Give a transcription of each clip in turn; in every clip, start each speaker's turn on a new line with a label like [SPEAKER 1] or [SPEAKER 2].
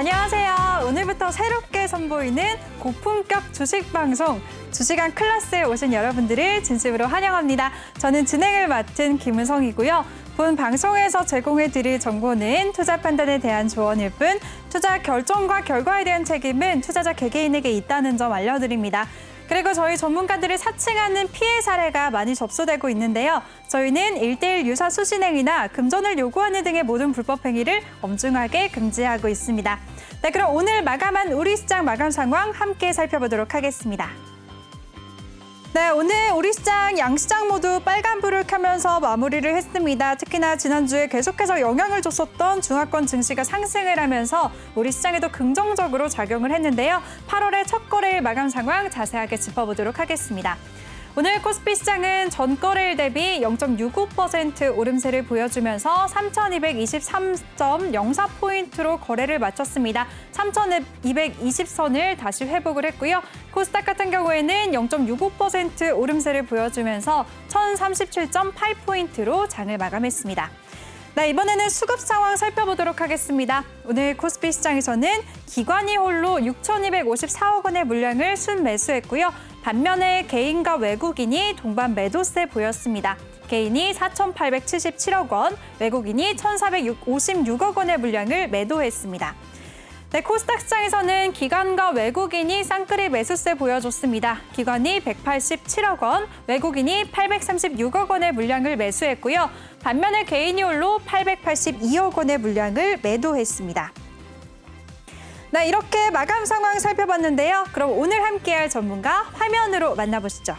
[SPEAKER 1] 안녕하세요. 오늘부터 새롭게 선보이는 고품격 주식 방송 주식왕 클래스에 오신 여러분들을 진심으로 환영합니다. 저는 진행을 맡은 김은성이고요. 본 방송에서 제공해드릴 정보는 투자 판단에 대한 조언일 뿐 투자 결정과 결과에 대한 책임은 투자자 개개인에게 있다는 점 알려드립니다. 그리고 저희 전문가들을 사칭하는 피해 사례가 많이 접수되고 있는데요. 저희는 1:1 유사 수신행위나 금전을 요구하는 등의 모든 불법 행위를 엄중하게 금지하고 있습니다. 네, 그럼 오늘 마감한 우리 시장 마감 상황 함께 살펴보도록 하겠습니다. 네, 오늘 우리 시장, 양시장 모두 빨간불을 켜면서 마무리를 했습니다. 특히나 지난주에 계속해서 영향을 줬었던 중화권 증시가 상승을 하면서 우리 시장에도 긍정적으로 작용을 했는데요. 8월의 첫 거래일 마감 상황 자세하게 짚어보도록 하겠습니다. 오늘 코스피 시장은 전 거래일 대비 0.65% 오름세를 보여주면서 3,223.04포인트로 거래를 마쳤습니다. 3,220선을 다시 회복을 했고요. 코스닥 같은 경우에는 0.65% 오름세를 보여주면서 1,037.8포인트로 장을 마감했습니다. 네, 이번에는 수급 상황 살펴보도록 하겠습니다. 오늘 코스피 시장에서는 기관이 홀로 6,254억 원의 물량을 순매수했고요. 반면에 개인과 외국인이 동반 매도세 보였습니다. 개인이 4,877억 원, 외국인이 1,456억 원의 물량을 매도했습니다. 네, 코스닥 시장에서는 기관과 외국인이 쌍끌이 매수세 보여줬습니다. 기관이 187억 원, 외국인이 836억 원의 물량을 매수했고요. 반면에 개인이 홀로 882억 원의 물량을 매도했습니다. 네, 이렇게 마감 상황 살펴봤는데요. 그럼 오늘 함께할 전문가 화면으로 만나보시죠.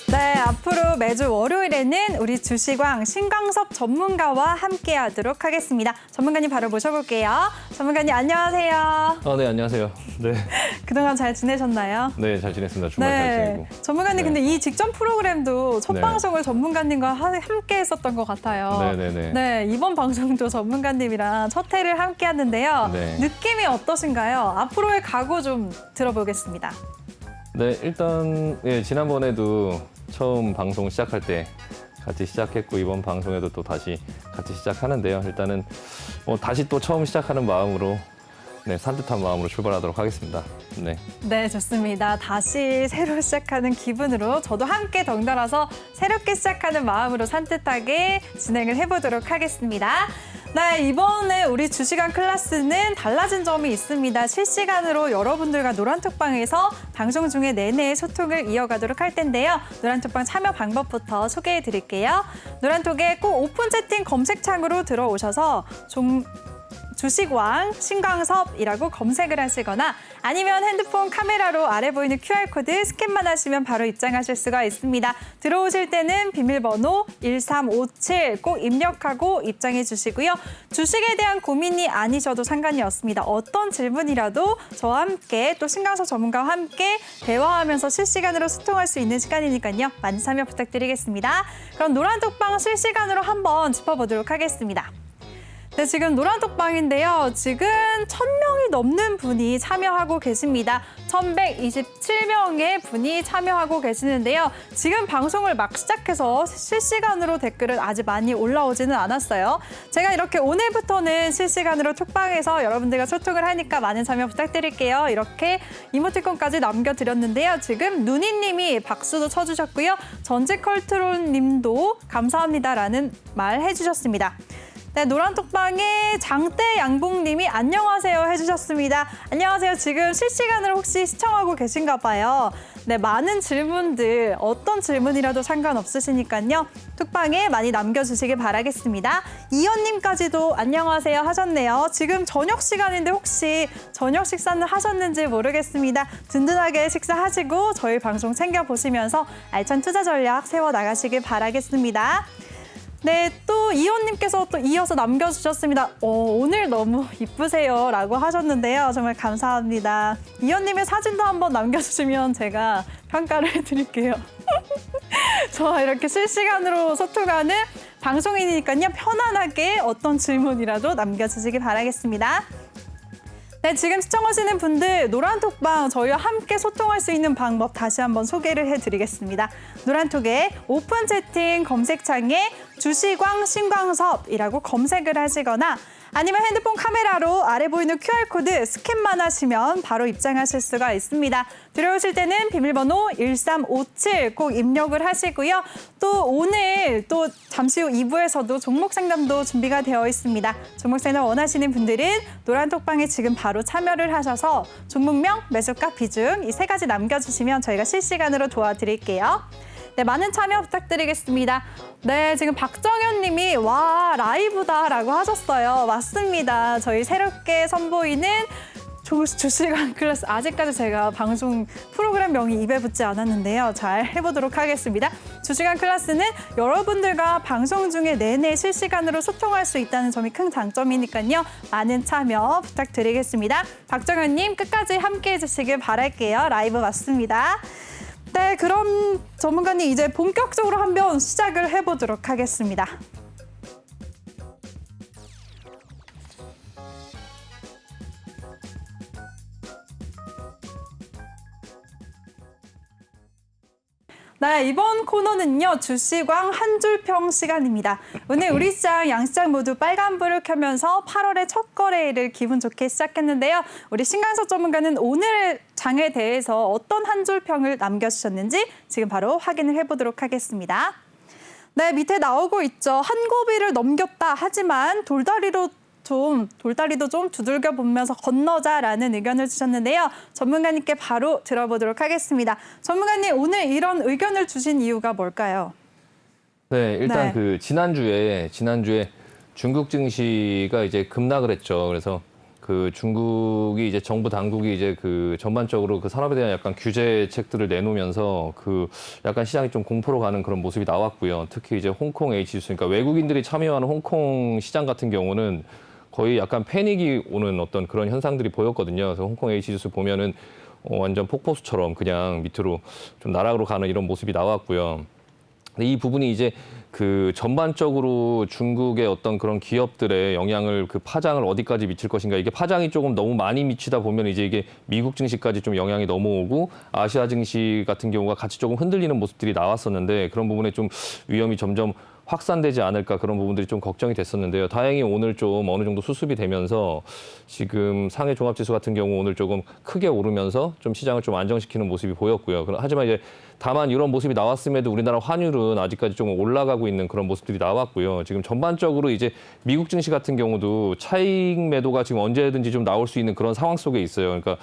[SPEAKER 1] 네, 앞으로 매주 월요일에는 우리 주식왕 신광섭 전문가와 함께하도록 하겠습니다. 전문가님 바로 모셔볼게요. 전문가님 안녕하세요.
[SPEAKER 2] 네, 안녕하세요. 네.
[SPEAKER 1] 그동안 잘 지내셨나요?
[SPEAKER 2] 네, 잘 지냈습니다. 주말 잘 지내고.
[SPEAKER 1] 전문가님
[SPEAKER 2] 네.
[SPEAKER 1] 근데 이 직전 프로그램도 첫
[SPEAKER 2] 네.
[SPEAKER 1] 방송을 전문가님과 함께 했었던 것 같아요.
[SPEAKER 2] 네네네.
[SPEAKER 1] 네, 이번 방송도 전문가님이랑 첫 회를 함께 하는데요.
[SPEAKER 2] 네.
[SPEAKER 1] 느낌이 어떠신가요? 앞으로의 각오 좀 들어보겠습니다.
[SPEAKER 2] 네, 일단 지난번에도 처음 방송 시작할 때 같이 시작했고 이번 방송에도 또 다시 같이 시작하는데요. 일단은 다시 또 처음 시작하는 마음으로 산뜻한 마음으로 출발하도록 하겠습니다. 네.
[SPEAKER 1] 네, 좋습니다. 다시 새로 시작하는 기분으로 저도 함께 덩달아서 새롭게 시작하는 마음으로 산뜻하게 진행을 해보도록 하겠습니다. 네, 이번에 우리 주식왕 클래스는 달라진 점이 있습니다. 실시간으로 여러분들과 노란톡방에서 방송 중에 내내 소통을 이어가도록 할 텐데요. 노란톡방 참여 방법부터 소개해 드릴게요. 노란톡에 꼭 오픈 채팅 검색창으로 들어오셔서 주식왕 신광섭이라고 검색을 하시거나 아니면 핸드폰 카메라로 아래 보이는 QR코드 스캔만 하시면 바로 입장하실 수가 있습니다. 들어오실 때는 비밀번호 1357 꼭 입력하고 입장해 주시고요. 주식에 대한 고민이 아니셔도 상관이 없습니다. 어떤 질문이라도 저와 함께 또 신광섭 전문가와 함께 대화하면서 실시간으로 소통할 수 있는 시간이니까요. 많은 참여 부탁드리겠습니다. 그럼 노란톡방 실시간으로 한번 짚어보도록 하겠습니다. 네, 지금 노란톡방인데요. 지금 1,000명이 넘는 분이 참여하고 계십니다. 1,127명의 분이 참여하고 계시는데요. 지금 방송을 막 시작해서 실시간으로 댓글은 아직 많이 올라오지는 않았어요. 제가 이렇게 오늘부터는 실시간으로 톡방에서 여러분들과 소통을 하니까 많은 참여 부탁드릴게요. 이렇게 이모티콘까지 남겨드렸는데요. 지금 누니님이 박수도 쳐주셨고요. 전지컬트론님도 감사합니다라는 말 해주셨습니다. 네, 노란톡방에 장대 양봉님이 안녕하세요 해주셨습니다. 안녕하세요. 지금 실시간으로 혹시 시청하고 계신가 봐요. 네, 많은 질문들, 어떤 질문이라도 상관없으시니까요. 톡방에 많이 남겨주시길 바라겠습니다. 이현님까지도 안녕하세요 하셨네요. 지금 저녁 시간인데 혹시 저녁 식사는 하셨는지 모르겠습니다. 든든하게 식사하시고 저희 방송 챙겨보시면서 알찬 투자 전략 세워나가시길 바라겠습니다. 네, 또 이호님께서 또 이어서 남겨주셨습니다. 오늘 너무 이쁘세요 라고 하셨는데요. 정말 감사합니다. 이호님의 사진도 한번 남겨주시면 제가 평가를 해드릴게요. 저 이렇게 실시간으로 소통하는 방송이니까요. 편안하게 어떤 질문이라도 남겨주시기 바라겠습니다. 네, 지금 시청하시는 분들 노란톡방 저희와 함께 소통할 수 있는 방법 다시 한번 소개를 해드리겠습니다. 노란톡에 오픈 채팅 검색창에 주시광 신광섭이라고 검색을 하시거나 아니면 핸드폰 카메라로 아래 보이는 QR코드 스캔만 하시면 바로 입장하실 수가 있습니다. 들어오실 때는 비밀번호 1357 꼭 입력을 하시고요. 또 오늘 또 잠시 후 2부에서도 종목 상담도 준비가 되어 있습니다. 종목 상담 원하시는 분들은 노란톡방에 지금 바로 참여를 하셔서 종목명, 매수가, 비중 이 3가지 남겨주시면 저희가 실시간으로 도와드릴게요. 네, 많은 참여 부탁드리겠습니다. 네, 지금 박정현 님이 와, 라이브다라고 하셨어요. 맞습니다. 저희 새롭게 선보이는 주시간 클래스. 아직까지 제가 방송 프로그램 명이 입에 붙지 않았는데요. 잘 해보도록 하겠습니다. 주시간 클래스는 여러분들과 방송 중에 내내 실시간으로 소통할 수 있다는 점이 큰 장점이니까요. 많은 참여 부탁드리겠습니다. 박정현 님 끝까지 함께해 주시길 바랄게요. 라이브 맞습니다. 네, 그럼 전문가님 이제 본격적으로 한번 시작을 해보도록 하겠습니다. 네, 이번 코너는요. 주시광 한 줄평 시간입니다. 오늘 우리 시장, 양시장 모두 빨간불을 켜면서 8월의 첫 거래일을 기분 좋게 시작했는데요. 우리 신광섭 전문가는 오늘 장에 대해서 어떤 한 줄평을 남겨주셨는지 지금 바로 확인을 해보도록 하겠습니다. 네, 밑에 나오고 있죠. 한 고비를 넘겼다. 하지만 돌다리도 좀 두들겨 보면서 건너자라는 의견을 주셨는데요. 전문가님께 바로 들어보도록 하겠습니다. 전문가님, 오늘 이런 의견을 주신 이유가 뭘까요?
[SPEAKER 2] 네, 일단
[SPEAKER 1] 네.
[SPEAKER 2] 그 지난주에 중국 증시가 이제 급락을 했죠. 그래서 그 중국이 이제 정부 당국이 이제 그 전반적으로 그 산업에 대한 약간 규제책들을 내놓으면서 그 약간 시장이 좀 공포로 가는 그런 모습이 나왔고요. 특히 이제 홍콩 H지수, 그러니까 외국인들이 참여하는 홍콩 시장 같은 경우는 거의 약간 패닉이 오는 어떤 그런 현상들이 보였거든요. 그래서 홍콩 H지수 보면은 완전 폭포수처럼 그냥 밑으로 좀 나락으로 가는 이런 모습이 나왔고요. 근데 이 부분이 이제 그 전반적으로 중국의 어떤 그런 기업들의 영향을 그 파장을 어디까지 미칠 것인가, 이게 파장이 조금 너무 많이 미치다 보면 이제 이게 미국 증시까지 좀 영향이 넘어오고 아시아 증시 같은 경우가 같이 조금 흔들리는 모습들이 나왔었는데 그런 부분에 좀 위험이 점점 확산되지 않을까, 그런 부분들이 좀 걱정이 됐었는데요. 다행히 오늘 좀 어느 정도 수습이 되면서 지금 상해 종합지수 같은 경우 오늘 조금 크게 오르면서 좀 시장을 좀 안정시키는 모습이 보였고요. 하지만 이제 다만 이런 모습이 나왔음에도 우리나라 환율은 아직까지 좀 올라가고 있는 그런 모습들이 나왔고요. 지금 전반적으로 이제 미국 증시 같은 경우도 차익 매도가 지금 언제든지 좀 나올 수 있는 그런 상황 속에 있어요. 그러니까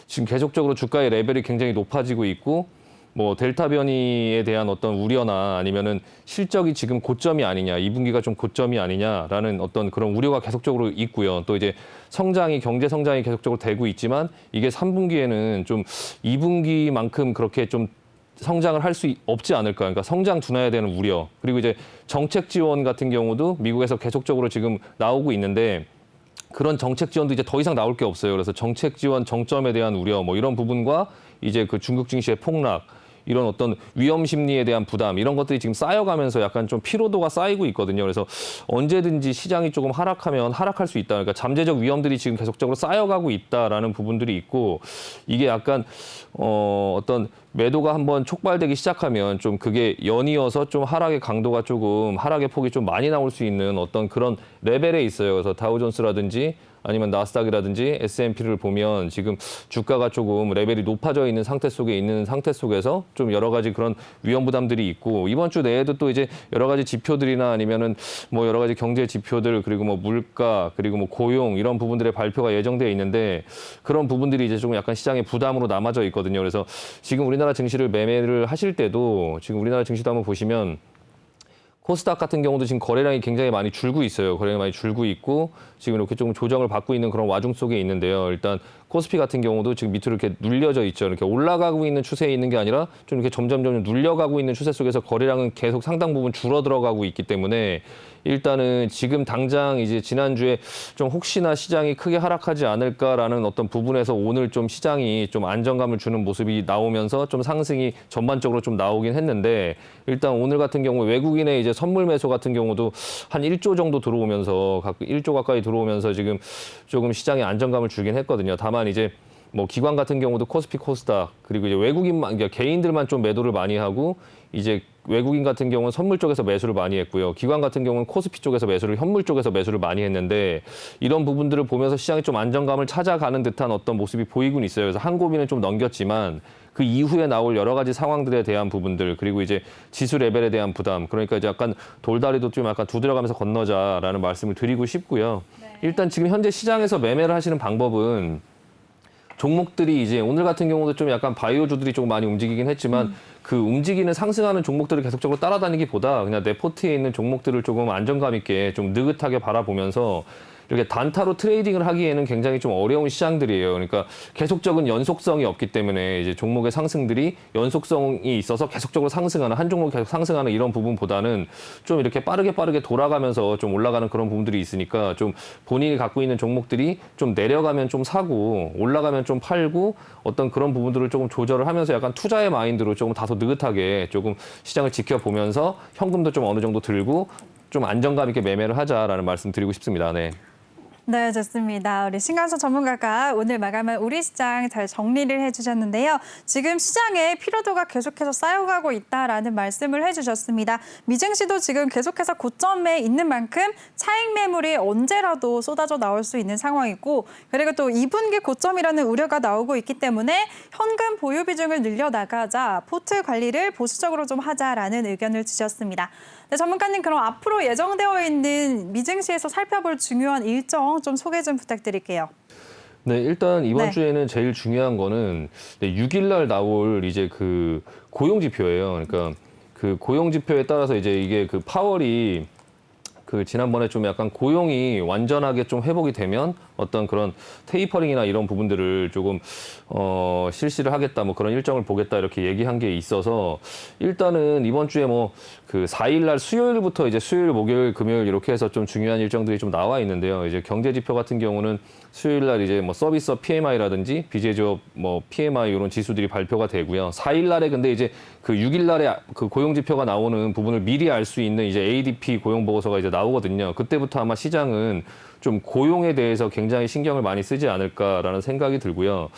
[SPEAKER 2] 지금 계속적으로 주가의 레벨이 굉장히 높아지고 있고, 뭐 델타 변이에 대한 어떤 우려나 아니면은 실적이 지금 고점이 아니냐, 2분기가 좀 고점이 아니냐라는 어떤 그런 우려가 계속적으로 있고요. 또 이제 경제 성장이 계속적으로 되고 있지만 이게 3분기에는 좀 2분기만큼 그렇게 좀 성장을 할 수 없지 않을까. 그러니까 성장 둔화에 대한 우려. 그리고 이제 정책 지원 같은 경우도 미국에서 계속적으로 지금 나오고 있는데 그런 정책 지원도 이제 더 이상 나올 게 없어요. 그래서 정책 지원 정점에 대한 우려, 뭐 이런 부분과 이제 그 중국 증시의 폭락, 이런 어떤 위험 심리에 대한 부담, 이런 것들이 지금 쌓여가면서 약간 좀 피로도가 쌓이고 있거든요. 그래서 언제든지 시장이 조금 하락하면 하락할 수 있다. 그러니까 잠재적 위험들이 지금 계속적으로 쌓여가고 있다라는 부분들이 있고, 이게 약간 어떤 매도가 한번 촉발되기 시작하면 좀 그게 연이어서 좀 하락의 강도가 조금, 하락의 폭이 좀 많이 나올 수 있는 어떤 그런 레벨에 있어요. 그래서 다우존스라든지 아니면 나스닥이라든지 S&P를 보면 지금 주가가 조금 레벨이 높아져 있는 상태 속에서 좀 여러 가지 그런 위험 부담들이 있고, 이번 주 내에도 또 이제 여러 가지 지표들이나 아니면은 뭐 여러 가지 경제 지표들, 그리고 뭐 물가, 그리고 뭐 고용, 이런 부분들의 발표가 예정되어 있는데 그런 부분들이 이제 좀 약간 시장의 부담으로 남아져 있거든요. 그래서 지금 우리나라 증시를 매매를 하실 때도 지금 우리나라 증시도 한번 보시면 코스닥 같은 경우도 지금 거래량이 굉장히 많이 줄고 있어요. 거래량이 많이 줄고 있고 지금 이렇게 조금 조정을 받고 있는 그런 와중 속에 있는데요. 일단 코스피 같은 경우도 지금 밑으로 이렇게 눌려져 있죠. 이렇게 올라가고 있는 추세에 있는 게 아니라 좀 이렇게 점점 눌려가고 있는 추세 속에서 거래량은 계속 상당 부분 줄어들어가고 있기 때문에 일단은 지금 당장 이제 지난주에 좀 혹시나 시장이 크게 하락하지 않을까라는 어떤 부분에서 오늘 좀 시장이 좀 안정감을 주는 모습이 나오면서 좀 상승이 전반적으로 좀 나오긴 했는데, 일단 오늘 같은 경우 외국인의 이제 이제 선물 매수 같은 경우도 한 1조 정도 들어오면서 1조 가까이 들어오면서 지금 조금 시장에 안정감을 주긴 했거든요. 다만 이제 뭐 기관 같은 경우도 코스피 코스닥 그리고 이제 외국인만 그러니까 개인들만 좀 매도를 많이 하고 이제 외국인 같은 경우는 선물 쪽에서 매수를 많이 했고요. 기관 같은 경우는 코스피 쪽에서 매수를 현물 쪽에서 매수를 많이 했는데 이런 부분들을 보면서 시장이 좀 안정감을 찾아가는 듯한 어떤 모습이 보이곤 있어요. 그래서 한 고비는 좀 넘겼지만 그 이후에 나올 여러 가지 상황들에 대한 부분들 그리고 이제 지수 레벨에 대한 부담 그러니까 이제 약간 돌다리도 좀 약간 두드려가면서 건너자라는 말씀을 드리고 싶고요. 일단 지금 현재 시장에서 매매를 하시는 방법은 종목들이 이제 오늘 같은 경우도 좀 약간 바이오주들이 조금 많이 움직이긴 했지만 그 움직이는 상승하는 종목들을 계속적으로 따라다니기보다 그냥 내 포트에 있는 종목들을 조금 안정감 있게 좀 느긋하게 바라보면서 이렇게 단타로 트레이딩을 하기에는 굉장히 좀 어려운 시장들이에요. 그러니까 계속적인 연속성이 없기 때문에 이제 종목의 상승들이 연속성이 있어서 계속적으로 상승하는 한 종목 계속 상승하는 이런 부분보다는 좀 이렇게 빠르게 돌아가면서 좀 올라가는 그런 부분들이 있으니까 좀 본인이 갖고 있는 종목들이 좀 내려가면 좀 사고 올라가면 좀 팔고 어떤 그런 부분들을 조금 조절을 하면서 약간 투자의 마인드로 조금 다소 느긋하게 조금 시장을 지켜보면서 현금도 좀 어느 정도 들고 좀 안정감 있게 매매를 하자라는 말씀 드리고 싶습니다. 네.
[SPEAKER 1] 네, 좋습니다. 우리 신강서 전문가가 오늘 마감한 우리 시장 잘 정리를 해주셨는데요. 지금 시장에 피로도가 계속해서 쌓여가고 있다라는 말씀을 해주셨습니다. 미증시도 지금 계속해서 고점에 있는 만큼 차익 매물이 언제라도 쏟아져 나올 수 있는 상황이고 그리고 또 2분기 고점이라는 우려가 나오고 있기 때문에 현금 보유 비중을 늘려나가자 포트 관리를 보수적으로 좀 하자라는 의견을 주셨습니다. 네, 전문가님 그럼 앞으로 예정되어 있는 미증시에서 살펴볼 중요한 일정 좀 소개 좀 부탁드릴게요.
[SPEAKER 2] 네, 일단 이번
[SPEAKER 1] 네.
[SPEAKER 2] 주에는 제일 중요한 거는 6일 날 나올 이제 그 고용 지표예요. 그러니까 그 고용 지표에 따라서 이제 이게 그 파월이 그 지난번에 좀 약간 고용이 완전하게 좀 회복이 되면 어떤 그런 테이퍼링이나 이런 부분들을 조금 실시를 하겠다 뭐 그런 일정을 보겠다 이렇게 얘기한 게 있어서 일단은 이번 주에 뭐 그 4일 날 수요일부터 이제 수요일, 목요일, 금요일 이렇게 해서 좀 중요한 일정들이 좀 나와 있는데요. 이제 경제 지표 같은 경우는 수요일 날 이제 뭐 서비스업 PMI라든지 비제조업 뭐 PMI 이런 지수들이 발표가 되고요. 4일 날에 근데 이제 그 6일 날에 그 고용 지표가 나오는 부분을 미리 알 수 있는 이제 ADP 고용 보고서가 이제 나오거든요. 그때부터 아마 시장은 좀 고용에 대해서 굉장히 신경을 많이 쓰지 않을까라는 생각이 들고요.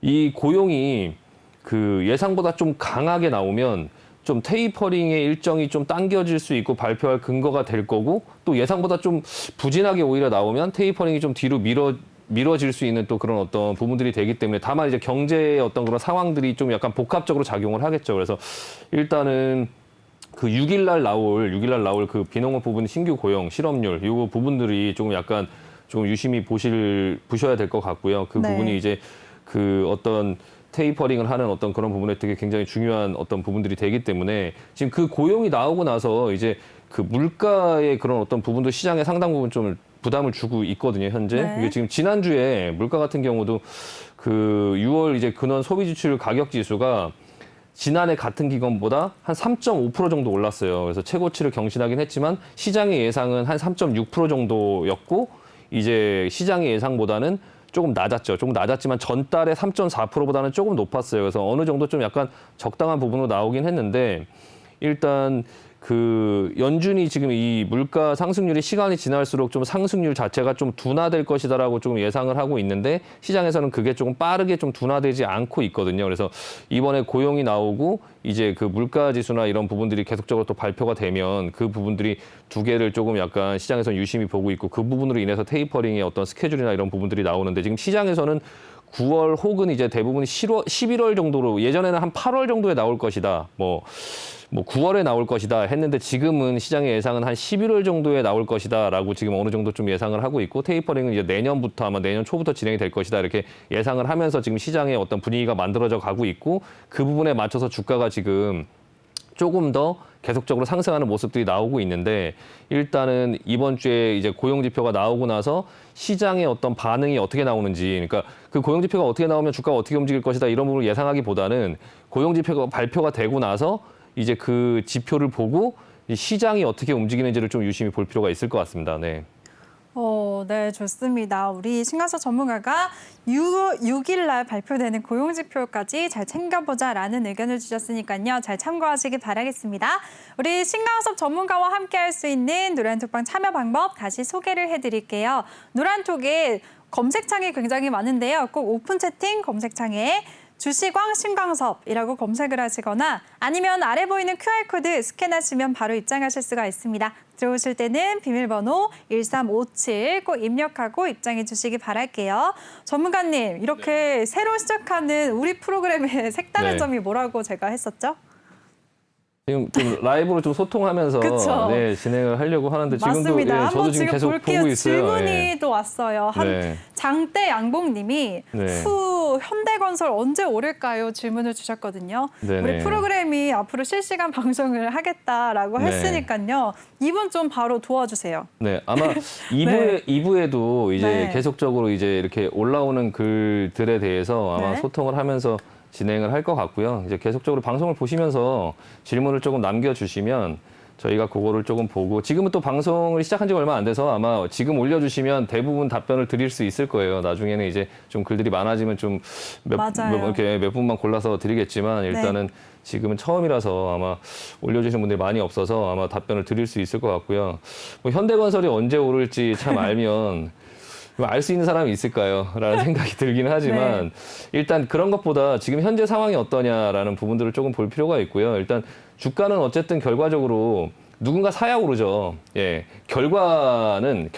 [SPEAKER 2] 이 고용이 그 예상보다 좀 강하게 나오면 좀 테이퍼링의 일정이 좀 당겨질 수 있고 발표할 근거가 될 거고 또 예상보다 좀 부진하게 오히려 나오면 테이퍼링이 좀 뒤로 미뤄질 수 있는 또 그런 어떤 부분들이 되기 때문에 다만 이제 경제의 어떤 그런 상황들이 좀 약간 복합적으로 작용을 하겠죠. 그래서 일단은 그 6일 날 나올 그 비농업 부분 신규 고용, 실업률 이 부분들이 조금 약간 좀 유심히 보셔야 될 것 같고요. 그
[SPEAKER 1] 네.
[SPEAKER 2] 부분이 이제 그 어떤 테이퍼링을 하는 어떤 그런 부분에 되게 굉장히 중요한 어떤 부분들이 되기 때문에 지금 그 고용이 나오고 나서 이제 그 물가의 그런 어떤 부분도 시장에 상당 부분 좀 부담을 주고 있거든요, 현재.
[SPEAKER 1] 네.
[SPEAKER 2] 이게 지금 지난주에 물가 같은 경우도 그 6월 이제 근원 소비 지출 가격 지수가 지난해 같은 기간보다 한 3.5% 정도 올랐어요. 그래서 최고치를 경신하긴 했지만 시장의 예상은 한 3.6% 정도였고 이제 시장의 예상보다는 조금 낮았죠. 조금 낮았지만 전달에 3.4%보다는 조금 높았어요. 그래서 어느 정도 좀 약간 적당한 부분으로 나오긴 했는데 일단 그 연준이 지금 이 물가 상승률이 시간이 지날수록 좀 상승률 자체가 좀 둔화될 것이다라고 좀 예상을 하고 있는데 시장에서는 그게 조금 빠르게 좀 둔화되지 않고 있거든요. 그래서 이번에 고용이 나오고 이제 그 물가 지수나 이런 부분들이 계속적으로 또 발표가 되면 그 부분들이 두 개를 조금 약간 시장에서 유심히 보고 있고 그 부분으로 인해서 테이퍼링의 어떤 스케줄이나 이런 부분들이 나오는데 지금 시장에서는 9월 혹은 이제 대부분 11월 정도로 예전에는 한 8월 정도에 나올 것이다. 뭐 9월에 나올 것이다 했는데 지금은 시장의 예상은 한 11월 정도에 나올 것이다라고 지금 어느 정도 좀 예상을 하고 있고 테이퍼링은 이제 내년부터 아마 내년 초부터 진행이 될 것이다 이렇게 예상을 하면서 지금 시장의 어떤 분위기가 만들어져 가고 있고 그 부분에 맞춰서 주가가 지금 조금 더 계속적으로 상승하는 모습들이 나오고 있는데 일단은 이번 주에 이제 고용 지표가 나오고 나서 시장의 어떤 반응이 어떻게 나오는지 그러니까 그 고용 지표가 어떻게 나오면 주가가 어떻게 움직일 것이다 이런 부분을 예상하기보다는 고용 지표가 발표가 되고 나서 이제 그 지표를 보고 시장이 어떻게 움직이는지를 좀 유심히 볼 필요가 있을 것 같습니다. 네.
[SPEAKER 1] 네, 좋습니다. 우리 신강섭 전문가가 6일 날 발표되는 고용지표까지 잘 챙겨보자라는 의견을 주셨으니까요. 잘 참고하시기 바라겠습니다. 우리 신강섭 전문가와 함께할 수 있는 노란톡방 참여 방법 다시 소개를 해드릴게요. 노란톡에 검색창이 굉장히 많은데요. 꼭 오픈 채팅 검색창에 주시광 신광섭이라고 검색을 하시거나 아니면 아래 보이는 QR코드 스캔하시면 바로 입장하실 수가 있습니다. 들어오실 때는 비밀번호 1357 꼭 입력하고 입장해 주시기 바랄게요. 전문가님, 이렇게 새로 시작하는 우리 프로그램의 색다른
[SPEAKER 2] 네.
[SPEAKER 1] 점이 뭐라고 제가 했었죠?
[SPEAKER 2] 지금 좀 라이브로 좀 소통하면서
[SPEAKER 1] 그쵸.
[SPEAKER 2] 네, 진행을 하려고 하는데 지금도
[SPEAKER 1] 맞습니다.
[SPEAKER 2] 예,
[SPEAKER 1] 한번
[SPEAKER 2] 저도 지금 계속
[SPEAKER 1] 볼게요.
[SPEAKER 2] 보고 있어요.
[SPEAKER 1] 질문이
[SPEAKER 2] 예.
[SPEAKER 1] 또 왔어요.
[SPEAKER 2] 네.
[SPEAKER 1] 장대 양봉님이
[SPEAKER 2] 네.
[SPEAKER 1] 후 현대건설 언제 오를까요? 질문을 주셨거든요.
[SPEAKER 2] 네네.
[SPEAKER 1] 우리 프로그램이 앞으로 실시간 방송을 하겠다라고
[SPEAKER 2] 네.
[SPEAKER 1] 했으니까요. 이분 좀 바로 도와주세요.
[SPEAKER 2] 네, 아마 2부에,
[SPEAKER 1] 네.
[SPEAKER 2] 2부에도 이제
[SPEAKER 1] 네.
[SPEAKER 2] 계속적으로 이제 이렇게 올라오는 글들에 대해서 아마
[SPEAKER 1] 네.
[SPEAKER 2] 소통을 하면서 진행을 할 것 같고요. 이제 계속적으로 방송을 보시면서 질문을 조금 남겨주시면 저희가 그거를 조금 보고 지금은 또 방송을 시작한 지가 얼마 안 돼서 아마 지금 올려주시면 대부분 답변을 드릴 수 있을 거예요. 나중에는 이제 좀 글들이 많아지면 좀
[SPEAKER 1] 맞아요.
[SPEAKER 2] 이렇게 몇 분만 골라서 드리겠지만 일단은 지금은 처음이라서 아마 올려주시는 분들이 많이 없어서 아마 답변을 드릴 수 있을 것 같고요. 뭐 현대건설이 언제 오를지 참 알면 알 수 있는 사람이 있을까요? 라는 생각이 들기는 하지만 일단 그런 것보다 지금 현재 상황이 어떠냐라는 부분들을 조금 볼 필요가 있고요. 일단 주가는 어쨌든 결과적으로 누군가 사야 오르죠. 예. 결과는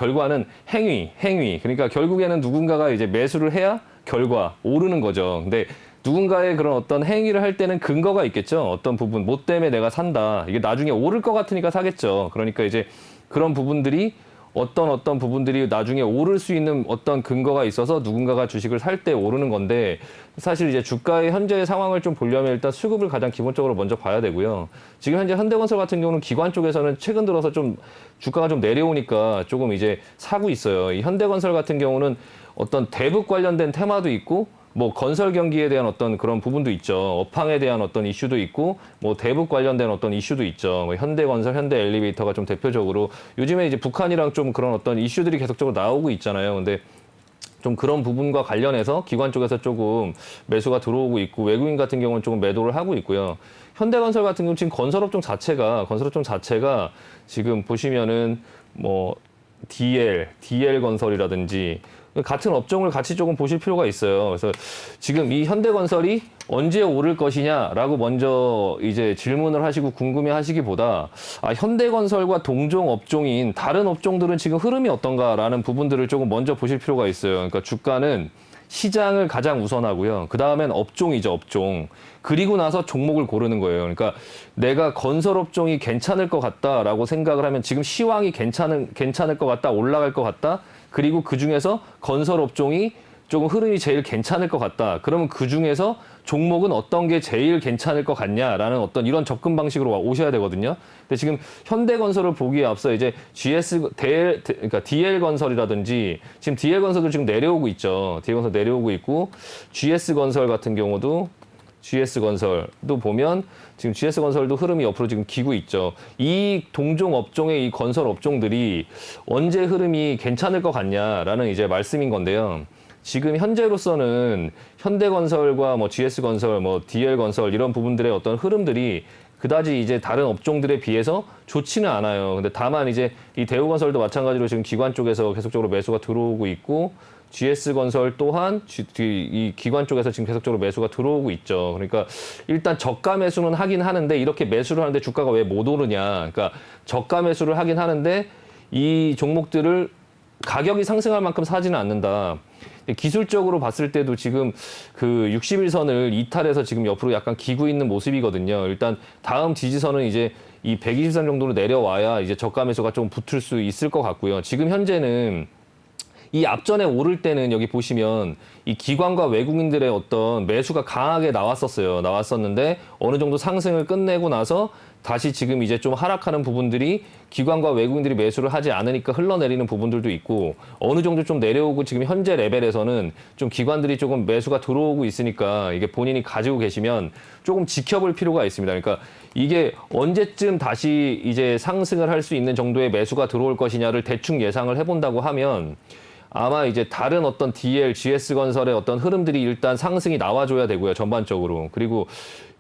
[SPEAKER 2] 행위. 그러니까 결국에는 누군가가 이제 매수를 해야 결과 오르는 거죠. 근데 누군가의 그런 어떤 행위를 할 때는 근거가 있겠죠. 어떤 부분, 뭐 때문에 내가 산다. 이게 나중에 오를 것 같으니까 사겠죠. 그러니까 이제 그런 부분들이 어떤 부분들이 나중에 오를 수 있는 어떤 근거가 있어서 누군가가 주식을 살 때 오르는 건데 사실 이제 주가의 현재의 상황을 좀 보려면 일단 수급을 가장 기본적으로 먼저 봐야 되고요. 지금 현재 현대건설 같은 경우는 기관 쪽에서는 최근 들어서 좀 주가가 좀 내려오니까 조금 이제 사고 있어요. 이 현대건설 같은 경우는 어떤 대북 관련된 테마도 있고 뭐 건설 경기에 대한 어떤 그런 부분도 있죠. 업황에 대한 어떤 이슈도 있고 뭐 대북 관련된 어떤 이슈도 있죠. 뭐 현대건설, 현대엘리베이터가 좀 대표적으로 요즘에 이제 북한이랑 좀 그런 어떤 이슈들이 계속적으로 나오고 있잖아요. 근데 좀 그런 부분과 관련해서 기관 쪽에서 조금 매수가 들어오고 있고 외국인 같은 경우는 조금 매도를 하고 있고요. 현대건설 같은 경우 지금 건설업종 자체가 지금 보시면은 뭐 DL 건설이라든지 같은 업종을 같이 조금 보실 필요가 있어요. 그래서 지금 이 현대건설이 언제 오를 것이냐라고 먼저 이제 질문을 하시고 궁금해 하시기보다 현대건설과 동종 업종인 다른 업종들은 지금 흐름이 어떤가라는 부분들을 조금 먼저 보실 필요가 있어요. 그러니까 주가는 시장을 가장 우선하고요. 그 다음엔 업종이죠, 업종. 그리고 나서 종목을 고르는 거예요. 그러니까 내가 건설업종이 괜찮을 것 같다라고 생각을 하면 지금 시황이 괜찮을 것 같다, 올라갈 것 같다. 그리고 그 중에서 건설업종이 조금 흐름이 제일 괜찮을 것 같다. 그러면 그 중에서 종목은 어떤 게 제일 괜찮을 것 같냐라는 어떤 이런 접근 방식으로 오셔야 되거든요. 근데 지금 현대건설을 보기에 앞서 이제 그러니까 DL건설이라든지 지금 DL건설도 지금 내려오고 있죠. DL건설 내려오고 있고 GS건설 같은 경우도 GS건설도 보면 지금 GS건설도 흐름이 옆으로 지금 기고 있죠. 이 동종 업종의 이 건설 업종들이 언제 흐름이 괜찮을 것 같냐라는 이제 말씀인 건데요. 지금 현재로서는 현대건설과 뭐 GS건설, 뭐 DL건설 이런 부분들의 어떤 흐름들이 그다지 이제 다른 업종들에 비해서 좋지는 않아요. 근데 다만 이제 이 대우건설도 마찬가지로 지금 기관 쪽에서 계속적으로 매수가 들어오고 있고 GS건설 또한 이 기관 쪽에서 지금 계속적으로 매수가 들어오고 있죠. 그러니까 일단 저가 매수는 하긴 하는데 이렇게 매수를 하는데 주가가 왜 못 오르냐. 그러니까 저가 매수를 하긴 하는데 이 종목들을 가격이 상승할 만큼 사지는 않는다. 기술적으로 봤을 때도 지금 그 60일선을 이탈해서 지금 옆으로 약간 기고 있는 모습이거든요. 일단 다음 지지선은 이제 이 120선 정도로 내려와야 이제 저가 매수가 좀 붙을 수 있을 것 같고요. 지금 현재는 이 앞전에 오를 때는 여기 보시면 이 기관과 외국인들의 어떤 매수가 강하게 나왔었는데 어느 정도 상승을 끝내고 나서 다시 지금 이제 좀 하락하는 부분들이 기관과 외국인들이 매수를 하지 않으니까 흘러내리는 부분들도 있고 어느 정도 좀 내려오고 지금 현재 레벨에서는 좀 기관들이 조금 매수가 들어오고 있으니까 이게 본인이 가지고 계시면 조금 지켜볼 필요가 있습니다. 그러니까 이게 언제쯤 다시 이제 상승을 할 수 있는 정도의 매수가 들어올 것이냐를 대충 예상을 해본다고 하면 아마 이제 다른 어떤 DL, GS건설의 어떤 흐름들이 일단 상승이 나와줘야 되고요, 전반적으로. 그리고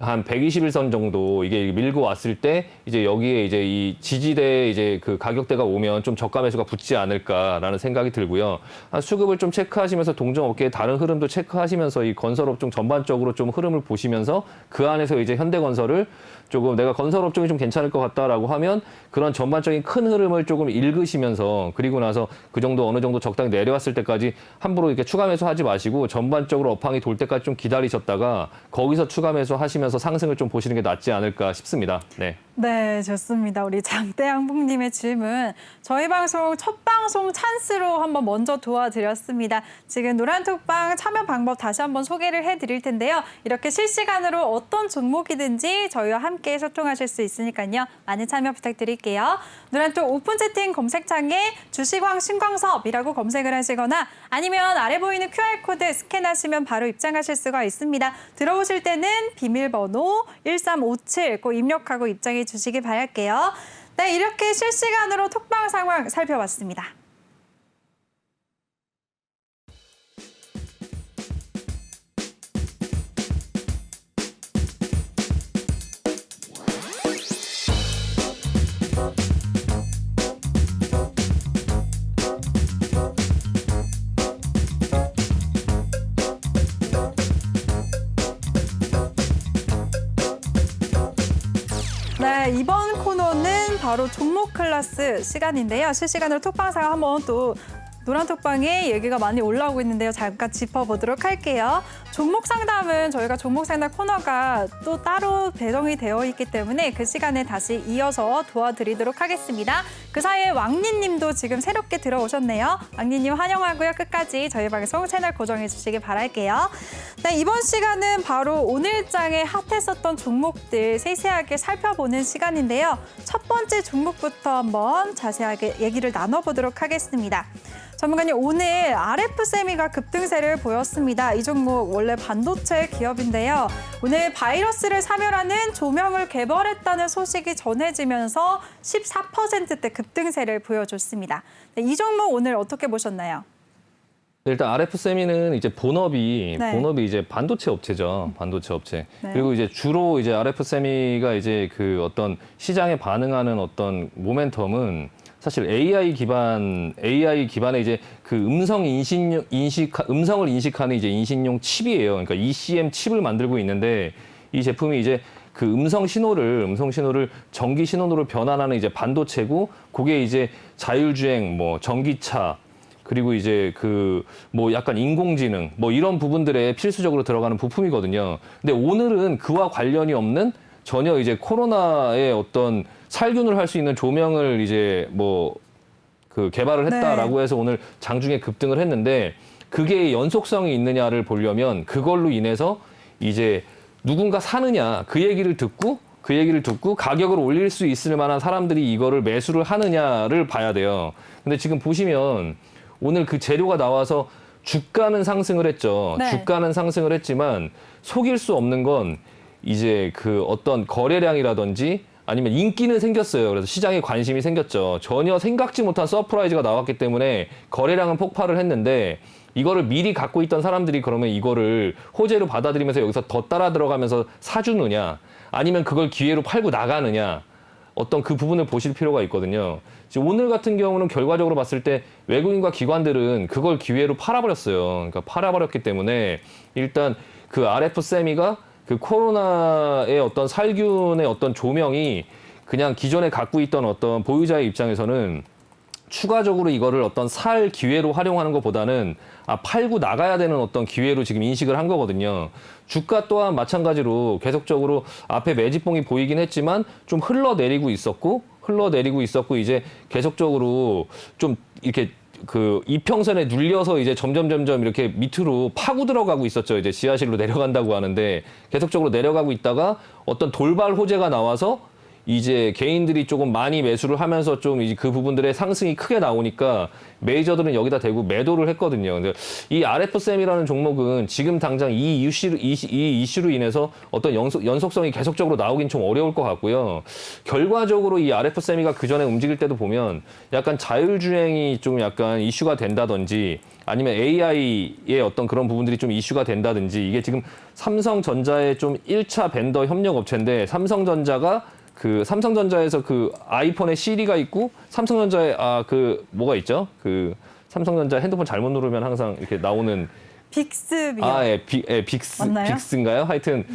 [SPEAKER 2] 한 121선 정도 이게 밀고 왔을 때 이제 여기에 이제 이 지지대에 이제 그 가격대가 오면 좀 저가 매수가 붙지 않을까라는 생각이 들고요. 수급을 좀 체크하시면서 동종업계의 다른 흐름도 체크하시면서 이 건설업종 전반적으로 좀 흐름을 보시면서 그 안에서 이제 현대건설을 조금 내가 건설업종이 좀 괜찮을 것 같다라고 하면 그런 전반적인 큰 흐름을 조금 읽으시면서 그리고 나서 그 정도 어느 정도 적당히 내려왔을 때까지 함부로 이렇게 추가 매수하지 마시고 전반적으로 업황이 돌 때까지 좀 기다리셨다가 거기서 추가 매수하시면서 상승을 좀 보시는 게 낫지 않을까 싶습니다. 네.
[SPEAKER 1] 네, 좋습니다. 우리 장대양봉님의 질문. 저희 방송 첫 방송 찬스로 한번 먼저 도와드렸습니다. 지금 노란톡방 참여 방법 다시 한번 소개를 해드릴 텐데요. 이렇게 실시간으로 어떤 종목이든지 저희와 함께 소통하실 수 있으니까요. 많은 참여 부탁드릴게요. 노란톡 오픈 채팅 검색창에 주식왕 신광섭이라고 검색을 하시거나 아니면 아래 보이는 QR코드 스캔하시면 바로 입장하실 수가 있습니다. 들어오실 때는 비밀번호 1357 꼭 입력하고 입장해 주시기 바랄게요. 네, 이렇게 실시간으로 톡방 상황 살펴봤습니다. 네, 이번 코너는 바로 종목 클래스 시간인데요. 실시간으로 톡방 상황 한번 또 노란톡방에 얘기가 많이 올라오고 있는데요. 잠깐 짚어보도록 할게요. 종목 상담은 저희가 종목 상담 코너가 또 따로 배정이 되어 있기 때문에 그 시간에 다시 이어서 도와드리도록 하겠습니다. 그 사이에 왕니님도 지금 새롭게 들어오셨네요. 왕니님 환영하고요. 끝까지 저희 방송 채널 고정해 주시기 바랄게요. 네, 이번 시간은 바로 오늘장에 핫했었던 종목들 세세하게 살펴보는 시간인데요. 첫 번째 종목부터 한번 자세하게 얘기를 나눠보도록 하겠습니다. 전문가님, 오늘 RF세미가 급등세를 보였습니다. 이 종목 원래 반도체 기업인데요. 오늘 바이러스를 사멸하는 조명을 개발했다는 소식이 전해지면서 14%대 급등세를 보여줬습니다. 네, 이 종목 오늘 어떻게 보셨나요?
[SPEAKER 2] 일단 RF세미는 이제 본업이 이제 반도체 업체죠. 반도체 업체.
[SPEAKER 1] 네.
[SPEAKER 2] 그리고 이제 주로 이제 RF세미가 이제 그 어떤 시장에 반응하는 어떤 모멘텀은 사실 AI 기반의 이제 그 음성을 인식하는 이제 인식용 칩이에요. 그러니까 ECM 칩을 만들고 있는데 이 제품이 이제 그 음성 신호를 전기 신호로 변환하는 이제 반도체고 그게 이제 자율주행 뭐 전기차 그리고 이제 그 뭐 약간 인공지능 뭐 이런 부분들에 필수적으로 들어가는 부품이거든요. 근데 오늘은 그와 관련이 없는 전혀 이제 코로나의 어떤 살균을 할 수 있는 조명을 이제 뭐 그 개발을 했다라고 해서 오늘 장중에 급등을 했는데 그게 연속성이 있느냐를 보려면 그걸로 인해서 이제 누군가 사느냐 그 얘기를 듣고 가격을 올릴 수 있을 만한 사람들이 이거를 매수를 하느냐를 봐야 돼요. 근데 지금 보시면 오늘 그 재료가 나와서 주가는 상승을 했죠.
[SPEAKER 1] 네.
[SPEAKER 2] 주가는 상승을 했지만 속일 수 없는 건 이제 그 어떤 거래량이라든지 아니면 인기는 생겼어요. 그래서 시장에 관심이 생겼죠. 전혀 생각지 못한 서프라이즈가 나왔기 때문에 거래량은 폭발을 했는데 이거를 미리 갖고 있던 사람들이 그러면 이거를 호재로 받아들이면서 여기서 더 따라 들어가면서 사주느냐 아니면 그걸 기회로 팔고 나가느냐 어떤 그 부분을 보실 필요가 있거든요. 지금 오늘 같은 경우는 결과적으로 봤을 때 외국인과 기관들은 그걸 기회로 팔아버렸어요. 그러니까 팔아버렸기 때문에 일단 그 RF세미가 그 코로나의 어떤 살균의 어떤 조명이 그냥 기존에 갖고 있던 어떤 보유자의 입장에서는 추가적으로 이거를 어떤 살 기회로 활용하는 것보다는 팔고 나가야 되는 어떤 기회로 지금 인식을 한 거거든요. 주가 또한 마찬가지로 계속적으로 앞에 매집봉이 보이긴 했지만 좀 흘러내리고 있었고 이제 계속적으로 좀 이렇게 그 이평선에 눌려서 이제 점점 이렇게 밑으로 파고 들어가고 있었죠. 이제 지하실로 내려간다고 하는데 계속적으로 내려가고 있다가 어떤 돌발 호재가 나와서 이제 개인들이 조금 많이 매수를 하면서 좀 이제 그 부분들의 상승이 크게 나오니까 메이저들은 여기다 대고 매도를 했거든요. 근데 이 RF쌤이라는 종목은 지금 당장 이 이슈로 인해서 어떤 연속성이 계속적으로 나오긴 좀 어려울 것 같고요. 결과적으로 이 RF쌤이가 그 전에 움직일 때도 보면 약간 자율주행이 좀 약간 이슈가 된다든지 아니면 AI의 어떤 그런 부분들이 좀 이슈가 된다든지 이게 지금 삼성전자의 좀 1차 벤더 협력 업체인데 삼성전자에서 그 아이폰에 시리가 있고 삼성전자에 그 뭐가 있죠? 그 삼성전자 핸드폰 잘못 누르면 항상 이렇게 나오는
[SPEAKER 1] 빅스비요. 맞나요?
[SPEAKER 2] 빅스인가요? 하여튼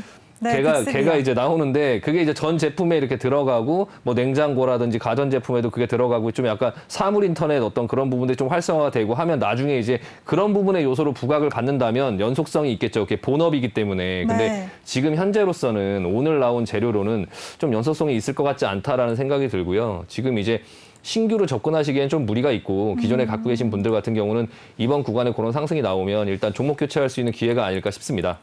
[SPEAKER 1] 네,
[SPEAKER 2] 걔가 이제 나오는데 그게 이제 전 제품에 이렇게 들어가고 뭐 냉장고라든지 가전 제품에도 그게 들어가고 좀 약간 사물 인터넷 어떤 그런 부분들이 좀 활성화가 되고 하면 나중에 이제 그런 부분의 요소로 부각을 받는다면 연속성이 있겠죠. 그게 본업이기 때문에. 근데
[SPEAKER 1] 네.
[SPEAKER 2] 지금 현재로서는 오늘 나온 재료로는 좀 연속성이 있을 것 같지 않다라는 생각이 들고요. 지금 이제 신규로 접근하시기엔 좀 무리가 있고 기존에 갖고 계신 분들 같은 경우는 이번 구간에 그런 상승이 나오면 일단 종목 교체할 수 있는 기회가 아닐까 싶습니다.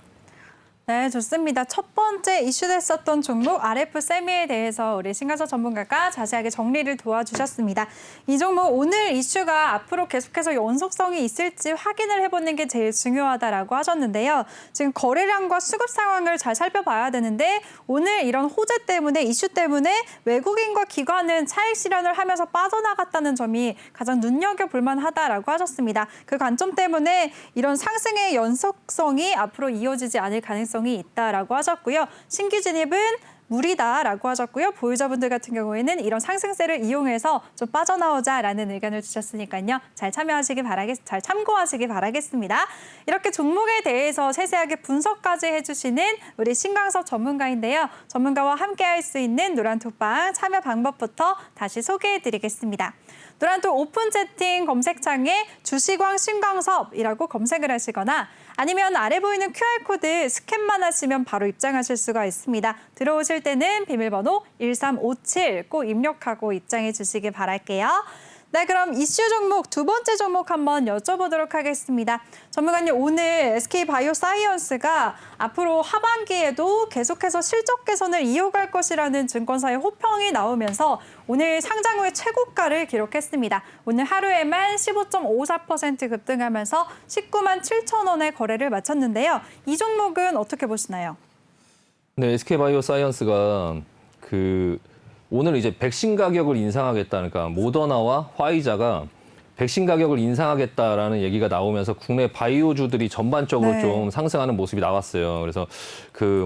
[SPEAKER 1] 네, 좋습니다. 첫 번째 이슈됐었던 종목 RF세미에 대해서 우리 신가서 전문가가 자세하게 정리를 도와주셨습니다. 이 종목 오늘 이슈가 앞으로 계속해서 연속성이 있을지 확인을 해보는 게 제일 중요하다라고 하셨는데요. 지금 거래량과 수급 상황을 잘 살펴봐야 되는데 오늘 이런 호재 때문에 이슈 때문에 외국인과 기관은 차익 실현을 하면서 빠져나갔다는 점이 가장 눈여겨볼 만하다라고 하셨습니다. 그 관점 때문에 이런 상승의 연속성이 앞으로 이어지지 않을 가능성이 있다라고 하셨고요. 신규 진입은 무리다라고 하셨고요. 보유자분들 같은 경우에는 이런 상승세를 이용해서 좀 빠져나오자라는 의견을 주셨으니까요. 잘 참고하시기 바라겠습니다. 이렇게 종목에 대해서 세세하게 분석까지 해주시는 우리 신광섭 전문가인데요. 전문가와 함께할 수 있는 노란톡방 참여 방법부터 다시 소개해드리겠습니다. 노란톡 오픈 채팅 검색창에 주시광 신광섭이라고 검색을 하시거나 아니면 아래 보이는 QR코드 스캔만 하시면 바로 입장하실 수가 있습니다. 들어오실 때는 비밀번호 1357 꼭 입력하고 입장해 주시기 바랄게요. 네, 그럼 이슈 종목 두 번째 종목 한번 여쭤보도록 하겠습니다. 전문가님, 오늘 SK바이오사이언스가 앞으로 하반기에도 계속해서 실적 개선을 이어갈 것이라는 증권사의 호평이 나오면서 오늘 상장 후에 최고가를 기록했습니다. 오늘 하루에만 15.54% 급등하면서 19만 7천 원의 거래를 마쳤는데요. 이 종목은 어떻게 보시나요?
[SPEAKER 2] 네, SK바이오사이언스가 오늘 이제 백신 가격을 인상하겠다, 그러니까 모더나와 화이자가 백신 가격을 인상하겠다라는 얘기가 나오면서 국내 바이오주들이 전반적으로 좀 상승하는 모습이 나왔어요. 그래서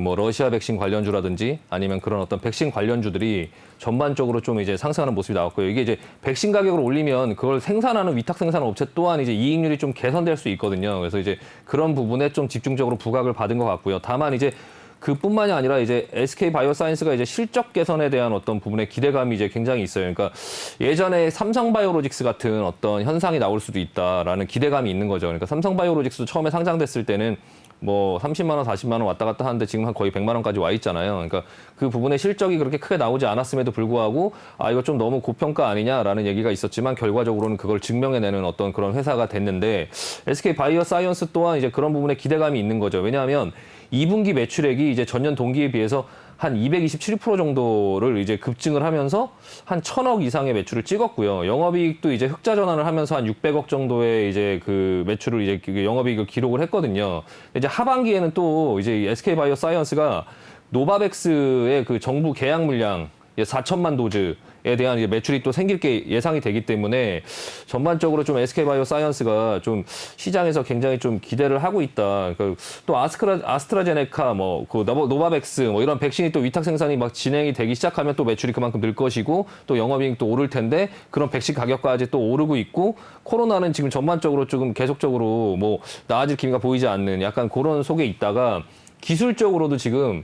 [SPEAKER 2] 뭐 러시아 백신 관련주라든지 아니면 그런 어떤 백신 관련주들이 전반적으로 좀 이제 상승하는 모습이 나왔고요. 이게 이제 백신 가격을 올리면 그걸 생산하는 위탁 생산 업체 또한 이제 이익률이 좀 개선될 수 있거든요. 그래서 이제 그런 부분에 좀 집중적으로 부각을 받은 것 같고요. 다만 이제 그뿐만이 아니라 이제 SK 바이오사이언스가 이제 실적 개선에 대한 어떤 부분에 기대감이 이제 굉장히 있어요. 그러니까 예전에 삼성바이오로직스 같은 어떤 현상이 나올 수도 있다라는 기대감이 있는 거죠. 그러니까 삼성바이오로직스도 처음에 상장됐을 때는 뭐 30만 원, 40만 원 왔다 갔다 하는데 지금 한 거의 100만 원까지 와 있잖아요. 그러니까 그 부분의 실적이 그렇게 크게 나오지 않았음에도 불구하고 이거 좀 너무 고평가 아니냐라는 얘기가 있었지만 결과적으로는 그걸 증명해내는 어떤 그런 회사가 됐는데 SK 바이오사이언스 또한 이제 그런 부분에 기대감이 있는 거죠. 왜냐하면 2분기 매출액이 이제 전년 동기에 비해서 한 227% 정도를 이제 급증을 하면서 한 1,000억 이상의 매출을 찍었고요. 영업이익도 이제 흑자 전환을 하면서 한 600억 정도의 이제 그 매출을 이제 영업이익을 기록을 했거든요. 이제 하반기에는 또 이제 SK 바이오사이언스가 노바백스의 그 정부 계약 물량 4천만 도즈에 대한 이제 매출이 또 생길 게 예상이 되기 때문에 전반적으로 좀 SK바이오사이언스가 좀 시장에서 굉장히 좀 기대를 하고 있다. 그러니까 또 아스트라제네카 그 노바백스 이런 백신이 또 위탁 생산이 막 진행이 되기 시작하면 또 매출이 그만큼 늘 것이고 또 영업이익도 오를 텐데 그런 백신 가격까지 또 오르고 있고 코로나는 지금 전반적으로 조금 계속적으로 뭐 나아질 기미가 보이지 않는 약간 그런 속에 있다가 기술적으로도 지금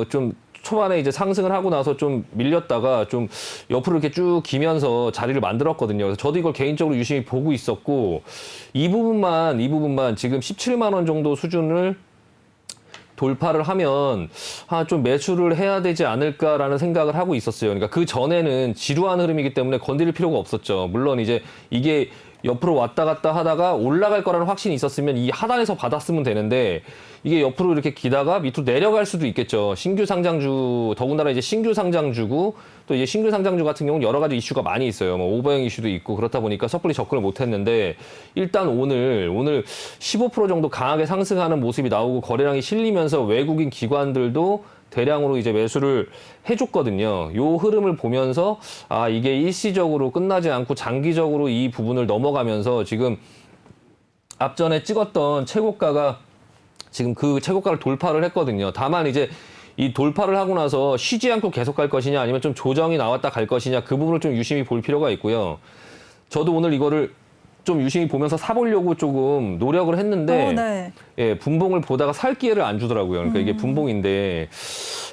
[SPEAKER 2] 좀 초반에 이제 상승을 하고 나서 좀 밀렸다가 좀 옆으로 이렇게 쭉 기면서 자리를 만들었거든요. 그래서 저도 이걸 개인적으로 유심히 보고 있었고 이 부분만 지금 17만 원 정도 수준을 돌파를 하면 좀 매수를 해야 되지 않을까라는 생각을 하고 있었어요. 그러니까 그 전에는 지루한 흐름이기 때문에 건드릴 필요가 없었죠. 물론 이제 이게 옆으로 왔다 갔다 하다가 올라갈 거라는 확신이 있었으면 이 하단에서 받았으면 되는데 이게 옆으로 이렇게 기다가 밑으로 내려갈 수도 있겠죠. 신규 상장주, 더군다나 이제 신규 상장주고 또 이제 신규 상장주 같은 경우는 여러 가지 이슈가 많이 있어요. 뭐 오버행 이슈도 있고 그렇다 보니까 섣불리 접근을 못 했는데 일단 오늘 15% 정도 강하게 상승하는 모습이 나오고 거래량이 실리면서 외국인 기관들도 대량으로 이제 매수를 해줬거든요. 요 흐름을 보면서 아 이게 일시적으로 끝나지 않고 장기적으로 이 부분을 넘어가면서 지금 앞전에 찍었던 최고가가 지금 그 최고가를 돌파를 했거든요. 다만 이제 이 돌파를 하고 나서 쉬지 않고 계속 갈 것이냐 아니면 좀 조정이 나왔다 갈 것이냐 그 부분을 좀 유심히 볼 필요가 있고요. 저도 오늘 이거를 좀 유심히 보면서 사보려고 조금 노력을 했는데
[SPEAKER 1] 네.
[SPEAKER 2] 예, 분봉을 보다가 살 기회를 안 주더라고요. 그러니까 이게 분봉인데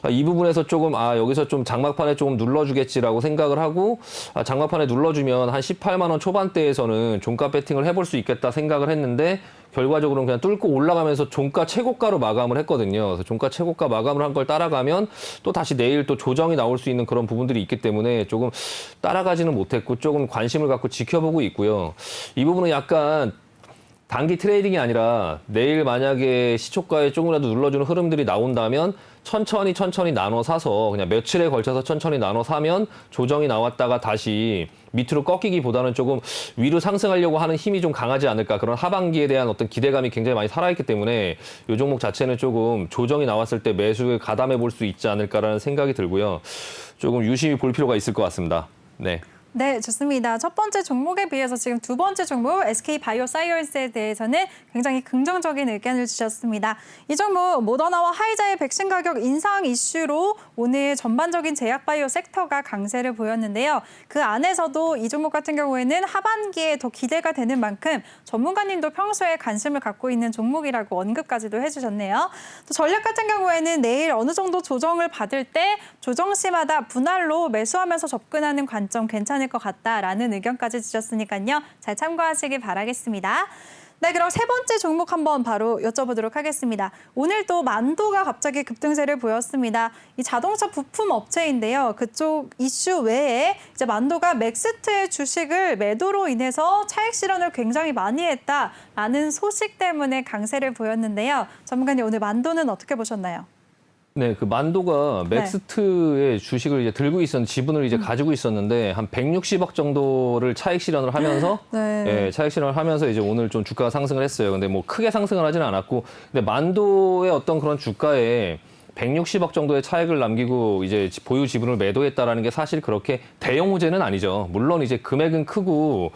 [SPEAKER 2] 이 부분에서 조금 여기서 좀 장막판에 조금 눌러주겠지라고 생각을 하고 장막판에 눌러주면 한 18만 원 초반대에서는 종가 배팅을 해볼 수 있겠다 생각을 했는데 결과적으로는 그냥 뚫고 올라가면서 종가 최고가로 마감을 했거든요. 그래서 종가 최고가 마감을 한 걸 따라가면 또 다시 내일 또 조정이 나올 수 있는 그런 부분들이 있기 때문에 조금 따라가지는 못했고 조금 관심을 갖고 지켜보고 있고요. 이 부분은 약간 단기 트레이딩이 아니라 내일 만약에 시초가에 조금이라도 눌러주는 흐름들이 나온다면 천천히 나눠 사서 그냥 며칠에 걸쳐서 천천히 나눠 사면 조정이 나왔다가 다시 밑으로 꺾이기보다는 조금 위로 상승하려고 하는 힘이 좀 강하지 않을까. 그런 하반기에 대한 어떤 기대감이 굉장히 많이 살아있기 때문에 이 종목 자체는 조금 조정이 나왔을 때 매수에 가담해 볼 수 있지 않을까라는 생각이 들고요. 조금 유심히 볼 필요가 있을 것 같습니다. 네.
[SPEAKER 1] 네, 좋습니다. 첫 번째 종목에 비해서 지금 두 번째 종목 SK바이오사이언스에 대해서는 굉장히 긍정적인 의견을 주셨습니다. 이 종목 모더나와 화이자의 백신 가격 인상 이슈로 오늘 전반적인 제약바이오 섹터가 강세를 보였는데요. 그 안에서도 이 종목 같은 경우에는 하반기에 더 기대가 되는 만큼 전문가님도 평소에 관심을 갖고 있는 종목이라고 언급까지도 해주셨네요. 또 전략 같은 경우에는 내일 어느 정도 조정을 받을 때 조정 시마다 분할로 매수하면서 접근하는 관점 괜찮을 것 같다라는 의견까지 주셨으니까요. 잘 참고하시기 바라겠습니다. 네, 그럼 세 번째 종목 한번 바로 여쭤보도록 하겠습니다. 오늘 또 만도가 갑자기 급등세를 보였습니다. 이 자동차 부품 업체인데요. 그쪽 이슈 외에 이제 만도가 맥스트의 주식을 매도로 인해서 차익 실현을 굉장히 많이 했다라는 소식 때문에 강세를 보였는데요. 전문가님 오늘 만도는 어떻게 보셨나요?
[SPEAKER 2] 네, 그 만도가 맥스트의 주식을 이제 들고 있었는데 지분을 이제 가지고 있었는데 한 160억 정도를 차익 실현을 하면서 예, 차익 실현을 하면서 이제 오늘 좀 주가가 상승을 했어요. 근데 뭐 크게 상승을 하지는 않았고 근데 만도의 어떤 그런 주가에 160억 정도의 차익을 남기고 이제 보유 지분을 매도했다라는 게 사실 그렇게 대형 호재는 아니죠. 물론 이제 금액은 크고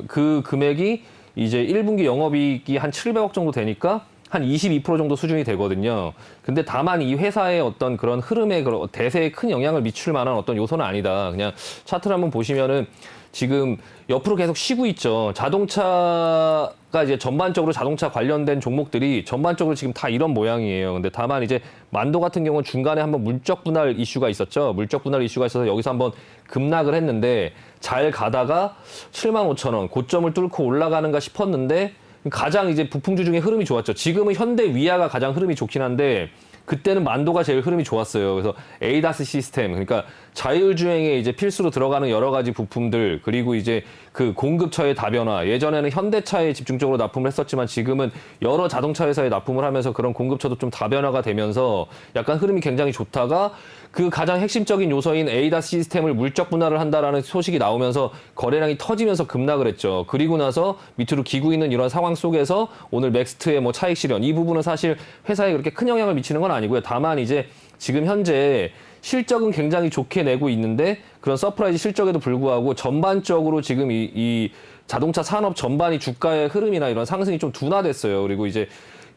[SPEAKER 2] 그 금액이 이제 1분기 영업이익이 한 700억 정도 되니까 한 22% 정도 수준이 되거든요. 근데 다만 이 회사의 어떤 그런 흐름에 대세에 큰 영향을 미칠 만한 어떤 요소는 아니다. 그냥 차트를 한번 보시면은 지금 옆으로 계속 쉬고 있죠. 자동차가 이제 전반적으로 자동차 관련된 종목들이 전반적으로 지금 다 이런 모양이에요. 근데 다만 이제 만도 같은 경우는 중간에 한번 물적 분할 이슈가 있었죠. 물적 분할 이슈가 있어서 여기서 한번 급락을 했는데 잘 가다가 75,000원 고점을 뚫고 올라가는가 싶었는데 가장 이제 부품주 중에 흐름이 좋았죠. 지금은 현대 위아가 가장 흐름이 좋긴 한데 그때는 만도가 제일 흐름이 좋았어요. 그래서 에이다스 시스템, 그러니까 자율주행에 이제 필수로 들어가는 여러 가지 부품들, 그리고 이제 그 공급처의 다변화. 예전에는 현대차에 집중적으로 납품을 했었지만 지금은 여러 자동차 회사에 납품을 하면서 그런 공급처도 좀 다변화가 되면서 약간 흐름이 굉장히 좋다가 그 가장 핵심적인 요소인 에이다스 시스템을 물적 분할을 한다라는 소식이 나오면서 거래량이 터지면서 급락을 했죠. 그리고 나서 밑으로 기고 있는 이런 상황 속에서 오늘 맥스트의 뭐 차익 실현, 이 부분은 사실 회사에 그렇게 큰 영향을 미치는 건 아니고요. 다만 이제 지금 현재 실적은 굉장히 좋게 내고 있는데 그런 서프라이즈 실적에도 불구하고 전반적으로 지금 이 자동차 산업 전반이 주가의 흐름이나 이런 상승이 좀 둔화됐어요. 그리고 이제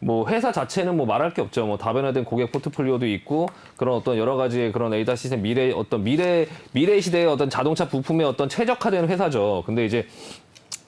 [SPEAKER 2] 뭐 회사 자체는 뭐 말할 게 없죠. 뭐 다변화된 고객 포트폴리오도 있고 그런 어떤 여러 가지의 그런 에이다 시스템 미래 시대의 어떤 자동차 부품의 어떤 최적화된 회사죠. 근데 이제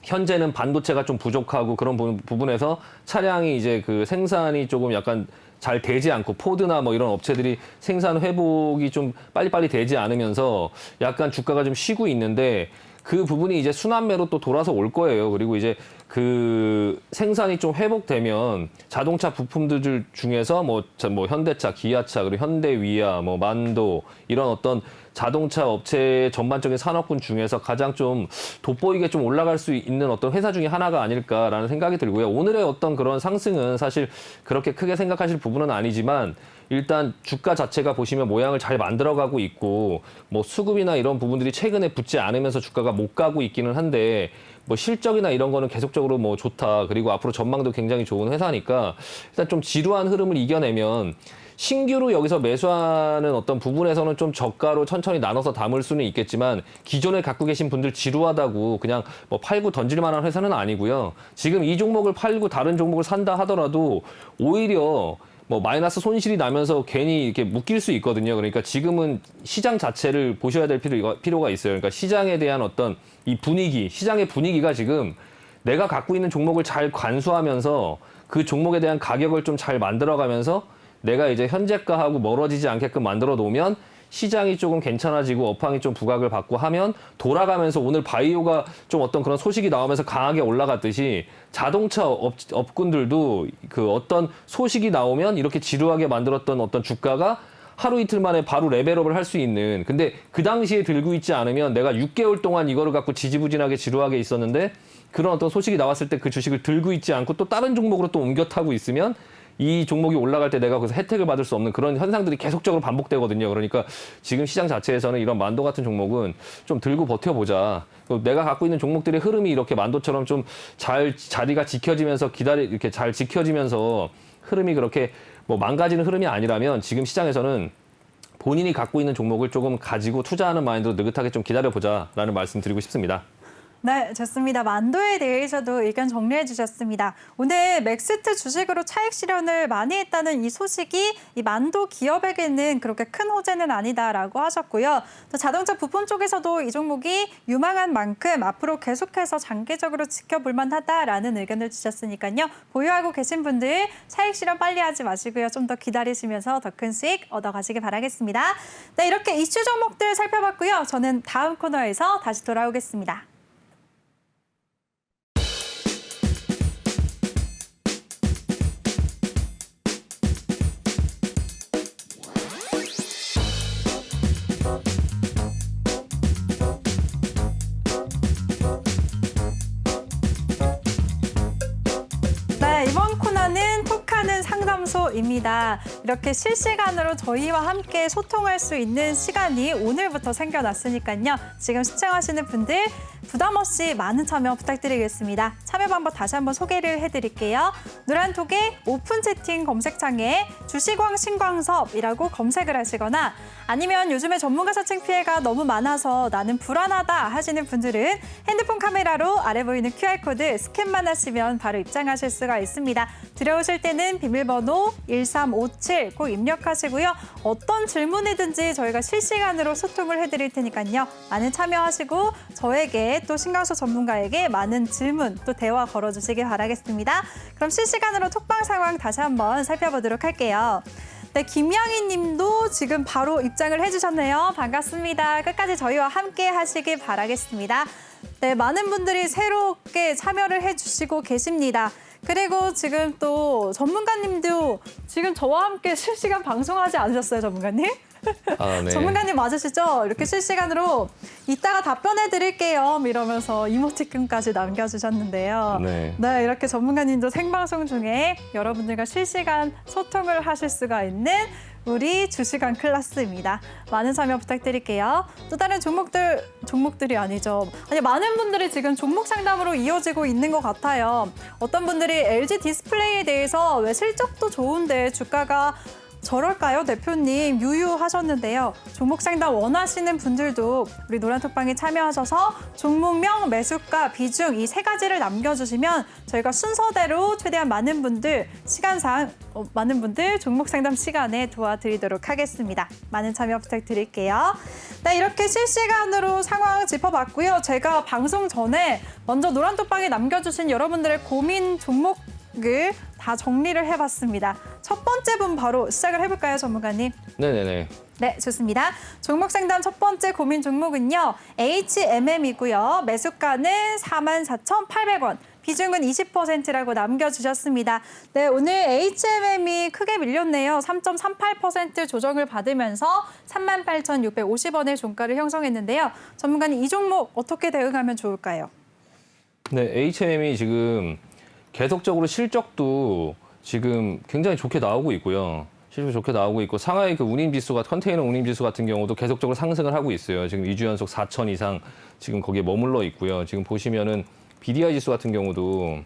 [SPEAKER 2] 현재는 반도체가 좀 부족하고 그런 부분에서 차량이 이제 그 생산이 조금 약간 잘 되지 않고 포드나 뭐 이런 업체들이 생산 회복이 좀 빨리빨리 되지 않으면서 약간 주가가 좀 쉬고 있는데 그 부분이 이제 순환매로 또 돌아서 올 거예요. 그리고 이제 그 생산이 좀 회복되면 자동차 부품들 중에서 뭐 현대차, 기아차, 그리고 현대위아, 뭐 만도 이런 어떤 자동차 업체 전반적인 산업군 중에서 가장 좀 돋보이게 좀 올라갈 수 있는 어떤 회사 중에 하나가 아닐까라는 생각이 들고요. 오늘의 어떤 그런 상승은 사실 그렇게 크게 생각하실 부분은 아니지만 일단 주가 자체가 보시면 모양을 잘 만들어가고 있고 뭐 수급이나 이런 부분들이 최근에 붙지 않으면서 주가가 못 가고 있기는 한데 뭐 실적이나 이런 거는 계속적으로 뭐 좋다. 그리고 앞으로 전망도 굉장히 좋은 회사니까 일단 좀 지루한 흐름을 이겨내면 신규로 여기서 매수하는 어떤 부분에서는 좀 저가로 천천히 나눠서 담을 수는 있겠지만 기존에 갖고 계신 분들 지루하다고 그냥 뭐 팔고 던질 만한 회사는 아니고요. 지금 이 종목을 팔고 다른 종목을 산다 하더라도 오히려 뭐 마이너스 손실이 나면서 괜히 이렇게 묶일 수 있거든요. 그러니까 지금은 시장 자체를 보셔야 될 필요가 있어요. 그러니까 시장에 대한 어떤 이 분위기, 시장의 분위기가 지금 내가 갖고 있는 종목을 잘 관수하면서 그 종목에 대한 가격을 좀 잘 만들어가면서 내가 이제 현재가하고 멀어지지 않게끔 만들어 놓으면 시장이 조금 괜찮아지고 업황이 좀 부각을 받고 하면 돌아가면서 오늘 바이오가 좀 어떤 그런 소식이 나오면서 강하게 올라갔듯이 자동차 업군들도 그 어떤 소식이 나오면 이렇게 지루하게 만들었던 어떤 주가가 하루 이틀 만에 바로 레벨업을 할 수 있는, 근데 그 당시에 들고 있지 않으면 내가 6개월 동안 이거를 갖고 지지부진하게 지루하게 있었는데 그런 어떤 소식이 나왔을 때 그 주식을 들고 있지 않고 또 다른 종목으로 또 옮겨 타고 있으면 이 종목이 올라갈 때 내가 거기서 혜택을 받을 수 없는 그런 현상들이 계속적으로 반복되거든요. 그러니까 지금 시장 자체에서는 이런 만도 같은 종목은 좀 들고 버텨보자. 내가 갖고 있는 종목들의 흐름이 이렇게 만도처럼 좀 잘 자리가 지켜지면서 이렇게 잘 지켜지면서 흐름이 그렇게 뭐 망가지는 흐름이 아니라면 지금 시장에서는 본인이 갖고 있는 종목을 조금 가지고 투자하는 마인드로 느긋하게 좀 기다려보자라는 말씀 드리고 싶습니다.
[SPEAKER 1] 네, 좋습니다. 만도에 대해서도 의견 정리해 주셨습니다. 오늘 맥스트 주식으로 차익 실현을 많이 했다는 이 소식이 이 만도 기업에게는 그렇게 큰 호재는 아니다라고 하셨고요. 또 자동차 부품 쪽에서도 이 종목이 유망한 만큼 앞으로 계속해서 장기적으로 지켜볼 만하다라는 의견을 주셨으니까요. 보유하고 계신 분들 차익 실현 빨리 하지 마시고요. 좀 더 기다리시면서 더 큰 수익 얻어가시기 바라겠습니다. 네, 이렇게 이슈 종목들 살펴봤고요. 저는 다음 코너에서 다시 돌아오겠습니다. 이번 코너는 톡하는 상담소입니다. 이렇게 실시간으로 저희와 함께 소통할 수 있는 시간이 오늘부터 생겨났으니까요. 지금 시청하시는 분들 부담 없이 많은 참여 부탁드리겠습니다. 참여 방법 다시 한번 소개를 해드릴게요. 노란톡에 오픈 채팅 검색창에 주식왕 신광섭이라고 검색을 하시거나 아니면 요즘에 전문가 사칭 피해가 너무 많아서 나는 불안하다 하시는 분들은 핸드폰 카메라로 아래 보이는 QR코드 스캔만 하시면 바로 입장하실 수가 있습니다. 들어오실 때는 비밀번호 1357 꼭 입력하시고요. 어떤 질문이든지 저희가 실시간으로 소통을 해드릴 테니까요. 많은 참여하시고 저에게 또 신광섭 전문가에게 많은 질문 또 대화 걸어주시길 바라겠습니다. 그럼 실시간으로 톡방 상황 다시 한번 살펴보도록 할게요. 네, 김양희 님도 지금 바로 입장을 해주셨네요. 반갑습니다. 끝까지 저희와 함께 하시길 바라겠습니다. 네, 많은 분들이 새롭게 참여를 해주시고 계십니다. 그리고 지금 또 전문가님도 지금 저와 함께 실시간 방송하지 않으셨어요, 전문가님?
[SPEAKER 2] 아, 네.
[SPEAKER 1] 전문가님 맞으시죠? 이렇게 실시간으로 이따가 답변해 드릴게요 이러면서 이모티콘까지 남겨주셨는데요.
[SPEAKER 2] 네.
[SPEAKER 1] 네, 이렇게 전문가님도 생방송 중에 여러분들과 실시간 소통을 하실 수가 있는 우리 주식왕 클래스입니다. 많은 참여 부탁드릴게요. 또 다른 종목들이 아니죠. 아니, 많은 분들이 지금 종목 상담으로 이어지고 있는 것 같아요. 어떤 분들이 LG 디스플레이에 대해서 왜 실적도 좋은데 주가가 저럴까요, 대표님? 유유하셨는데요. 종목 상담 원하시는 분들도 우리 노란톡방에 참여하셔서 종목명, 매수가, 비중 이 세 가지를 남겨주시면 저희가 순서대로 최대한 많은 분들, 시간상 많은 분들 종목 상담 시간에 도와드리도록 하겠습니다. 많은 참여 부탁드릴게요. 네, 이렇게 실시간으로 상황 짚어봤고요. 제가 방송 전에 먼저 노란톡방에 남겨주신 여러분들의 고민 종목을 다 정리를 해봤습니다. 첫 번째 분 바로 시작을 해볼까요, 전문가님?
[SPEAKER 2] 네네네.
[SPEAKER 1] 네, 좋습니다. 종목 상담 첫 번째 고민 종목은요. HMM이고요. 매수가는 44,800원. 비중은 20%라고 남겨주셨습니다. 네, 오늘 HMM이 크게 밀렸네요. 3.38% 조정을 받으면서 38,650원의 종가를 형성했는데요. 전문가님, 이 종목 어떻게 대응하면 좋을까요?
[SPEAKER 2] 네, HMM이 지금 계속적으로 실적도 지금 굉장히 좋게 나오고 있고요. 실적이 좋게 나오고 있고 상하이 그 운임지수가 컨테이너 운임지수 같은 경우도 계속적으로 상승을 하고 있어요. 지금 2주 연속 4천 이상 지금 거기에 머물러 있고요. 지금 보시면은 BDI 지수 같은 경우도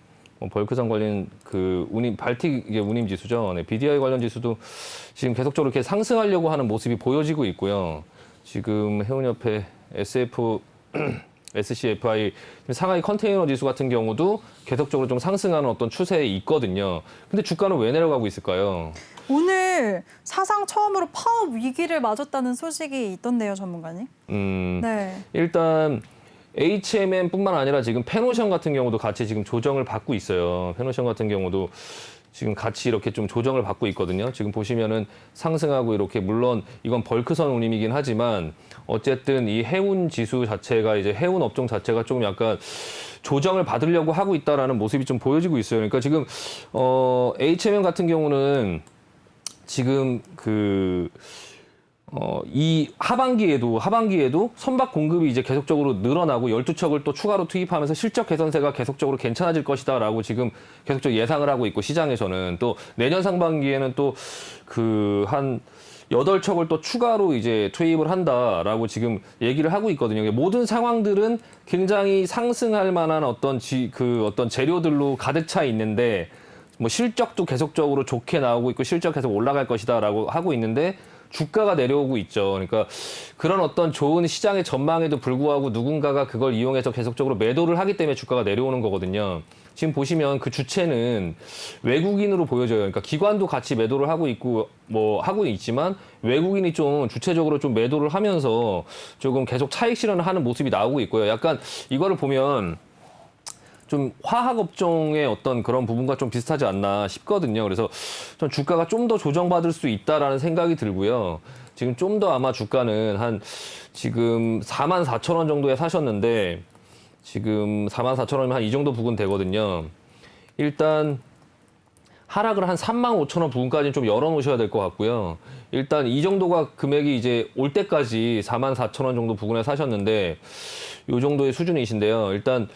[SPEAKER 2] 벌크선 관련 그 운임 발틱 이게 운임 지수죠. 네, BDI 관련 지수도 지금 계속적으로 이렇게 상승하려고 하는 모습이 보여지고 있고요. 지금 해운협회 SCFI 상하이 컨테이너 지수 같은 경우도 계속적으로 좀 상승하는 어떤 추세에 있거든요. 근데 주가는 왜 내려가고 있을까요?
[SPEAKER 1] 오늘 사상 처음으로 파업 위기를 맞았다는 소식이 있던데요, 전문가님. 네.
[SPEAKER 2] 일단 HMM뿐만 아니라 지금 페노션 같은 경우도 같이 지금 조정을 받고 있어요. 페노션 같은 경우도 지금 같이 이렇게 좀 조정을 받고 있거든요. 지금 보시면은 상승하고 이렇게 물론 이건 벌크선 운임이긴 하지만 어쨌든 이 해운 지수 자체가 이제 해운 업종 자체가 좀 약간 조정을 받으려고 하고 있다라는 모습이 좀 보여지고 있어요. 그러니까 지금 HMM 같은 경우는 지금 이 하반기에도 선박 공급이 이제 계속적으로 늘어나고 12척을 또 추가로 투입하면서 실적 개선세가 계속적으로 괜찮아질 것이다라고 지금 계속적으로 예상을 하고 있고 시장에서는 또 내년 상반기에는 또 한 8척을 또 추가로 이제 투입을 한다라고 지금 얘기를 하고 있거든요. 모든 상황들은 굉장히 상승할 만한 어떤 재료들로 가득 차 있는데 뭐 실적도 계속적으로 좋게 나오고 있고 실적 계속 올라갈 것이다라고 하고 있는데 주가가 내려오고 있죠. 그러니까 그런 어떤 좋은 시장의 전망에도 불구하고 누군가가 그걸 이용해서 계속적으로 매도를 하기 때문에 주가가 내려오는 거거든요. 지금 보시면 그 주체는 외국인으로 보여져요. 그러니까 기관도 같이 매도를 하고 있고 뭐 하고 있지만 외국인이 좀 주체적으로 좀 매도를 하면서 조금 계속 차익 실현을 하는 모습이 나오고 있고요. 약간 이거를 보면 좀 화학 업종의 어떤 그런 부분과 좀 비슷하지 않나 싶거든요. 그래서 전 주가가 좀 더 조정받을 수 있다라는 생각이 들고요. 지금 좀 더 아마 주가는 한 지금 44,000원 정도에 사셨는데 지금 44,000원이면 한 이 정도 부근 되거든요. 일단 하락을 한 35,000원 부근까지는 좀 열어놓으셔야 될 것 같고요. 일단 이 정도가 금액이 이제 올 때까지 44,000원 정도 부근에 사셨는데 이 정도의 수준이신데요. 일단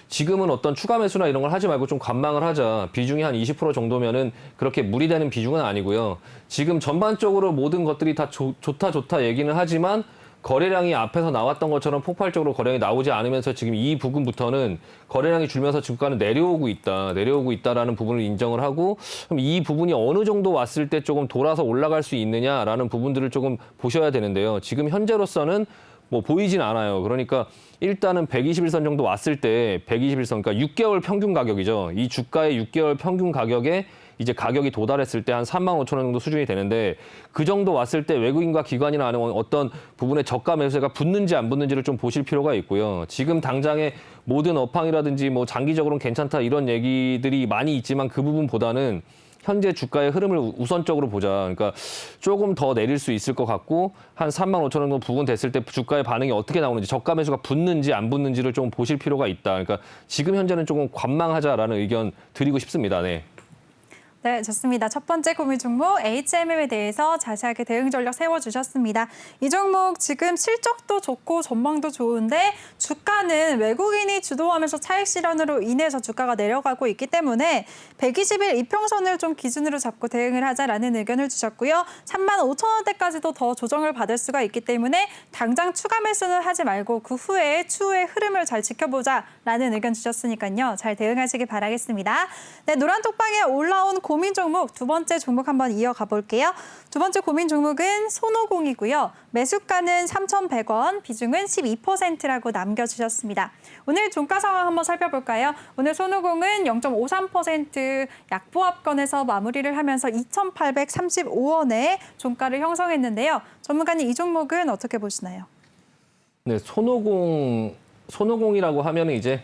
[SPEAKER 2] 지금은 어떤 추가 매수나 이런 걸 하지 말고 좀 관망을 하자. 비중이 한 20% 정도면은 그렇게 무리되는 비중은 아니고요. 지금 전반적으로 모든 것들이 다 좋다 얘기는 하지만 거래량이 앞에서 나왔던 것처럼 폭발적으로 거래량이 나오지 않으면서 지금 이 부분부터는 거래량이 줄면서 주가는 내려오고 있다라는 부분을 인정을 하고 그럼 이 부분이 어느 정도 왔을 때 조금 돌아서 올라갈 수 있느냐라는 부분들을 조금 보셔야 되는데요. 지금 현재로서는 뭐 보이진 않아요. 그러니까 일단은 121선 정도 왔을 때 121선, 그러니까 6개월 평균 가격이죠. 이 주가의 6개월 평균 가격에 이제 가격이 도달했을 때 한 35,000원 정도 수준이 되는데 그 정도 왔을 때 외국인과 기관이나 아니면 어떤 부분에 저가 매수세가 붙는지 안 붙는지를 좀 보실 필요가 있고요. 지금 당장에 모든 업황이라든지 뭐 장기적으로는 괜찮다 이런 얘기들이 많이 있지만 그 부분보다는 현재 주가의 흐름을 우선적으로 보자. 그러니까 조금 더 내릴 수 있을 것 같고 한 35,000원 정도 부근 됐을 때 주가의 반응이 어떻게 나오는지 저가 매수가 붙는지 안 붙는지를 좀 보실 필요가 있다. 그러니까 지금 현재는 조금 관망하자라는 의견 드리고 싶습니다. 네.
[SPEAKER 1] 네, 좋습니다. 첫 번째 고민 종목 HMM에 대해서 자세하게 대응 전략 세워주셨습니다. 이 종목 지금 실적도 좋고 전망도 좋은데 주가는 외국인이 주도하면서 차익 실현으로 인해서 주가가 내려가고 있기 때문에 120일 이평선을 좀 기준으로 잡고 대응을 하자라는 의견을 주셨고요. 35,000원대까지도 더 조정을 받을 수가 있기 때문에 당장 추가 매수는 하지 말고 그 후에 추후의 흐름을 잘 지켜보자라는 의견 주셨으니까요. 잘 대응하시기 바라겠습니다. 네, 노란톡방에 올라온 고민 종목 두 번째 종목 한번 이어가 볼게요. 두 번째 고민 종목은 손오공이고요. 매수가는 3,100원, 비중은 12%라고 남겨주셨습니다. 오늘 종가 상황 한번 살펴볼까요? 오늘 손오공은 0.53% 약보합권에서 마무리를 하면서 2,835원에 종가를 형성했는데요. 전문가님 이 종목은 어떻게 보시나요?
[SPEAKER 2] 네, 손오공이라고 하면 이제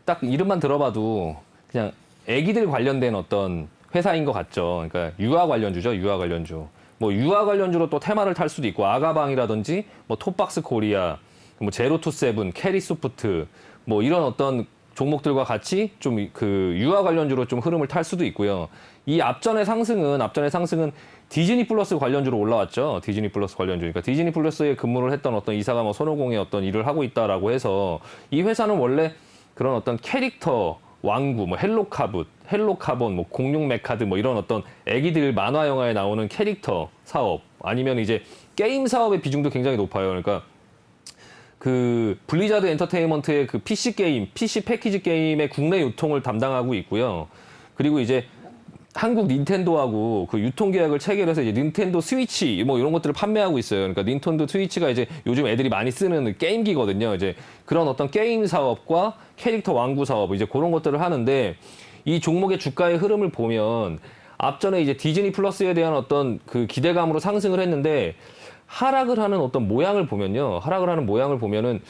[SPEAKER 2] 딱 이름만 들어봐도 그냥 애기들 관련된 어떤 회사인 것 같죠. 그러니까 유아 관련주죠, 유아 관련주. 뭐 유아 관련주로 또 테마를 탈 수도 있고 아가방이라든지 뭐 톱박스 코리아, 뭐 제로투세븐, 캐리소프트 뭐 이런 어떤 종목들과 같이 좀 그 유아 관련주로 좀 흐름을 탈 수도 있고요. 이 앞전의 상승은 디즈니 플러스 관련주로 올라왔죠. 디즈니 플러스 관련주. 그러니까 디즈니 플러스에 근무를 했던 어떤 이사가 뭐 손오공의 어떤 일을 하고 있다라고 해서 이 회사는 원래 그런 어떤 캐릭터 왕구, 뭐 헬로카본, 뭐 공룡 메카드 뭐 이런 어떤 애기들 만화 영화에 나오는 캐릭터 사업 아니면 이제 게임 사업의 비중도 굉장히 높아요. 그러니까 그 블리자드 엔터테인먼트의 그 PC 패키지 게임의 국내 유통을 담당하고 있고요. 그리고 이제 한국 닌텐도하고 그 유통 계약을 체결해서 이제 닌텐도 스위치 뭐 이런 것들을 판매하고 있어요. 그러니까 닌텐도 스위치가 이제 요즘 애들이 많이 쓰는 게임기거든요. 이제 그런 어떤 게임 사업과 캐릭터 왕구 사업 이제 그런 것들을 하는데 이 종목의 주가의 흐름을 보면 앞전에 이제 디즈니 플러스에 대한 어떤 그 기대감으로 상승을 했는데 하락을 하는 어떤 모양을 보면요. 하락을 하는 모양을 보면은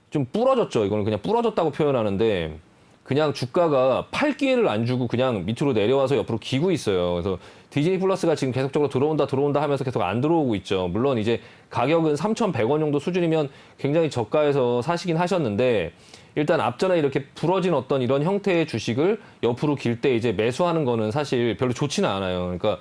[SPEAKER 2] 좀 부러졌죠. 이거는 그냥 부러졌다고 표현하는데 그냥 주가가 팔 기회를 안 주고 그냥 밑으로 내려와서 옆으로 기고 있어요. 그래서 디즈니 플러스가 지금 계속적으로 들어온다 하면서 계속 안 들어오고 있죠. 물론 이제 가격은 3,100원 정도 수준이면 굉장히 저가에서 사시긴 하셨는데 일단 앞전에 이렇게 부러진 어떤 이런 형태의 주식을 옆으로 길 때 이제 매수하는 거는 사실 별로 좋지는 않아요. 그러니까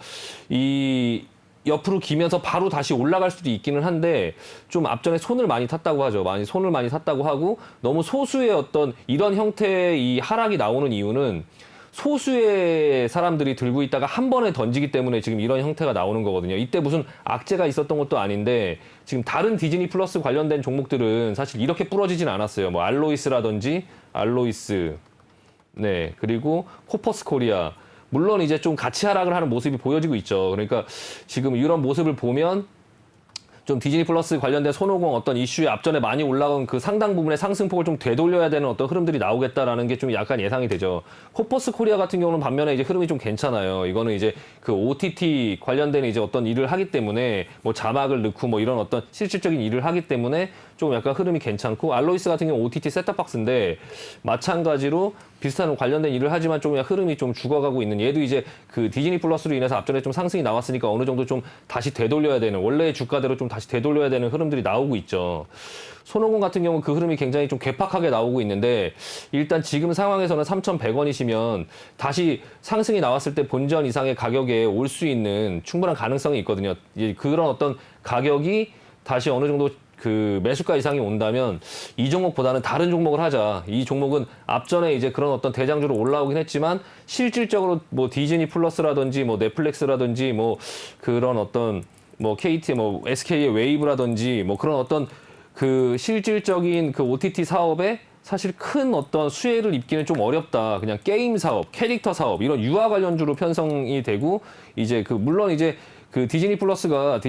[SPEAKER 2] 이 옆으로 기면서 바로 다시 올라갈 수도 있기는 한데 좀 앞전에 손을 많이 탔다고 하죠. 손을 많이 탔다고 하고 너무 소수의 어떤 이런 형태의 이 하락이 나오는 이유는 소수의 사람들이 들고 있다가 한 번에 던지기 때문에 지금 이런 형태가 나오는 거거든요. 이때 무슨 악재가 있었던 것도 아닌데 지금 다른 디즈니 플러스 관련된 종목들은 사실 이렇게 부러지진 않았어요. 뭐 알로이스, 네, 그리고 코퍼스 코리아. 물론 이제 좀 같이 하락을 하는 모습이 보여지고 있죠. 그러니까 지금 이런 모습을 보면 좀 디즈니 플러스 관련된 손오공 어떤 이슈에 앞전에 많이 올라온 그 상당 부분의 상승폭을 좀 되돌려야 되는 어떤 흐름들이 나오겠다라는 게 좀 약간 예상이 되죠. 코퍼스 코리아 같은 경우는 반면에 이제 흐름이 좀 괜찮아요. 이거는 이제 그 OTT 관련된 이제 어떤 일을 하기 때문에 뭐 자막을 넣고 뭐 이런 어떤 실질적인 일을 하기 때문에 좀 약간 흐름이 괜찮고 알로이스 같은 경우 OTT 셋탑박스인데 마찬가지로 비슷한 관련된 일을 하지만 좀 흐름이 좀 죽어가고 있는 얘도 이제 그 디즈니 플러스로 인해서 앞전에 좀 상승이 나왔으니까 어느 정도 좀 다시 되돌려야 되는 원래의 주가대로 좀 다시 되돌려야 되는 흐름들이 나오고 있죠. 손오공 같은 경우 그 흐름이 굉장히 좀 괴팍하게 나오고 있는데 일단 지금 상황에서는 3,100원이시면 다시 상승이 나왔을 때 본전 이상의 가격에 올 수 있는 충분한 가능성이 있거든요. 그런 어떤 가격이 다시 어느 정도 그 매수가 이상이 온다면 이 종목보다는 다른 종목을 하자. 이 종목은 앞전에 이제 그런 어떤 대장주로 올라오긴 했지만 실질적으로 뭐 디즈니 플러스라든지 뭐 넷플릭스라든지 뭐 그런 어떤 뭐 KT 뭐 SK의 웨이브라든지 뭐 그런 어떤 그 실질적인 그 OTT 사업에 사실 큰 어떤 수혜를 입기는 좀 어렵다. 그냥 게임 사업, 캐릭터 사업 이런 유아 관련주로 편성이 되고 이제 그 물론 이제 그 디즈니 플러스가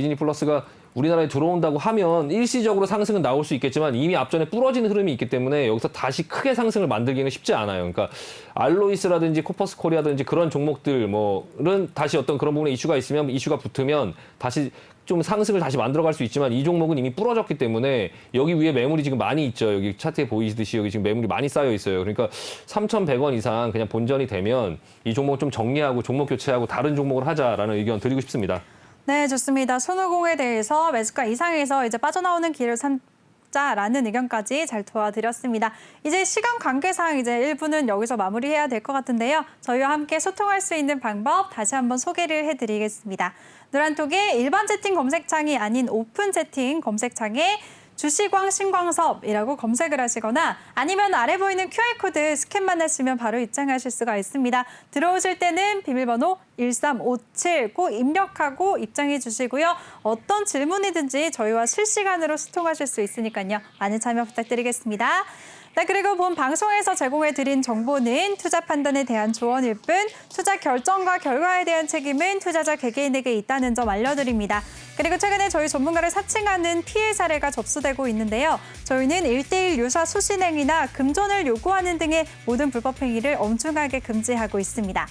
[SPEAKER 2] 우리나라에 들어온다고 하면 일시적으로 상승은 나올 수 있겠지만 이미 앞전에 부러진 흐름이 있기 때문에 여기서 다시 크게 상승을 만들기는 쉽지 않아요. 그러니까 알로이스라든지 코퍼스 코리아든지 그런 종목들 뭐는 다시 어떤 그런 부분에 이슈가 붙으면 다시 좀 상승을 다시 만들어갈 수 있지만 이 종목은 이미 부러졌기 때문에 여기 위에 매물이 지금 많이 있죠. 여기 차트에 보이시듯이 여기 지금 매물이 많이 쌓여 있어요. 그러니까 3,100원 이상 그냥 본전이 되면 이 종목 좀 정리하고 종목 교체하고 다른 종목을 하자라는 의견 드리고 싶습니다.
[SPEAKER 1] 네, 좋습니다. 손오공에 대해서 매수가 이상에서 이제 빠져나오는 길을 삼자라는 의견까지 잘 도와드렸습니다. 이제 시간 관계상 이제 1부는 여기서 마무리해야 될 것 같은데요. 저희와 함께 소통할 수 있는 방법 다시 한번 소개를 해드리겠습니다. 노란톡의 일반 채팅 검색창이 아닌 오픈 채팅 검색창에 주시광 신광섭이라고 검색을 하시거나 아니면 아래 보이는 QR코드 스캔만 하시면 바로 입장하실 수가 있습니다. 들어오실 때는 비밀번호 1357 꼭 입력하고 입장해 주시고요. 어떤 질문이든지 저희와 실시간으로 소통하실 수 있으니까요. 많은 참여 부탁드리겠습니다. 네, 그리고 본 방송에서 제공해드린 정보는 투자 판단에 대한 조언일 뿐 투자 결정과 결과에 대한 책임은 투자자 개개인에게 있다는 점 알려드립니다. 그리고 최근에 저희 전문가를 사칭하는 피해 사례가 접수되고 있는데요. 저희는 1:1 유사 수신행위나 금전을 요구하는 등의 모든 불법 행위를 엄중하게 금지하고 있습니다.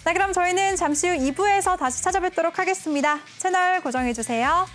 [SPEAKER 1] 네, 그럼 저희는 잠시 후 2부에서 다시 찾아뵙도록 하겠습니다. 채널 고정해주세요.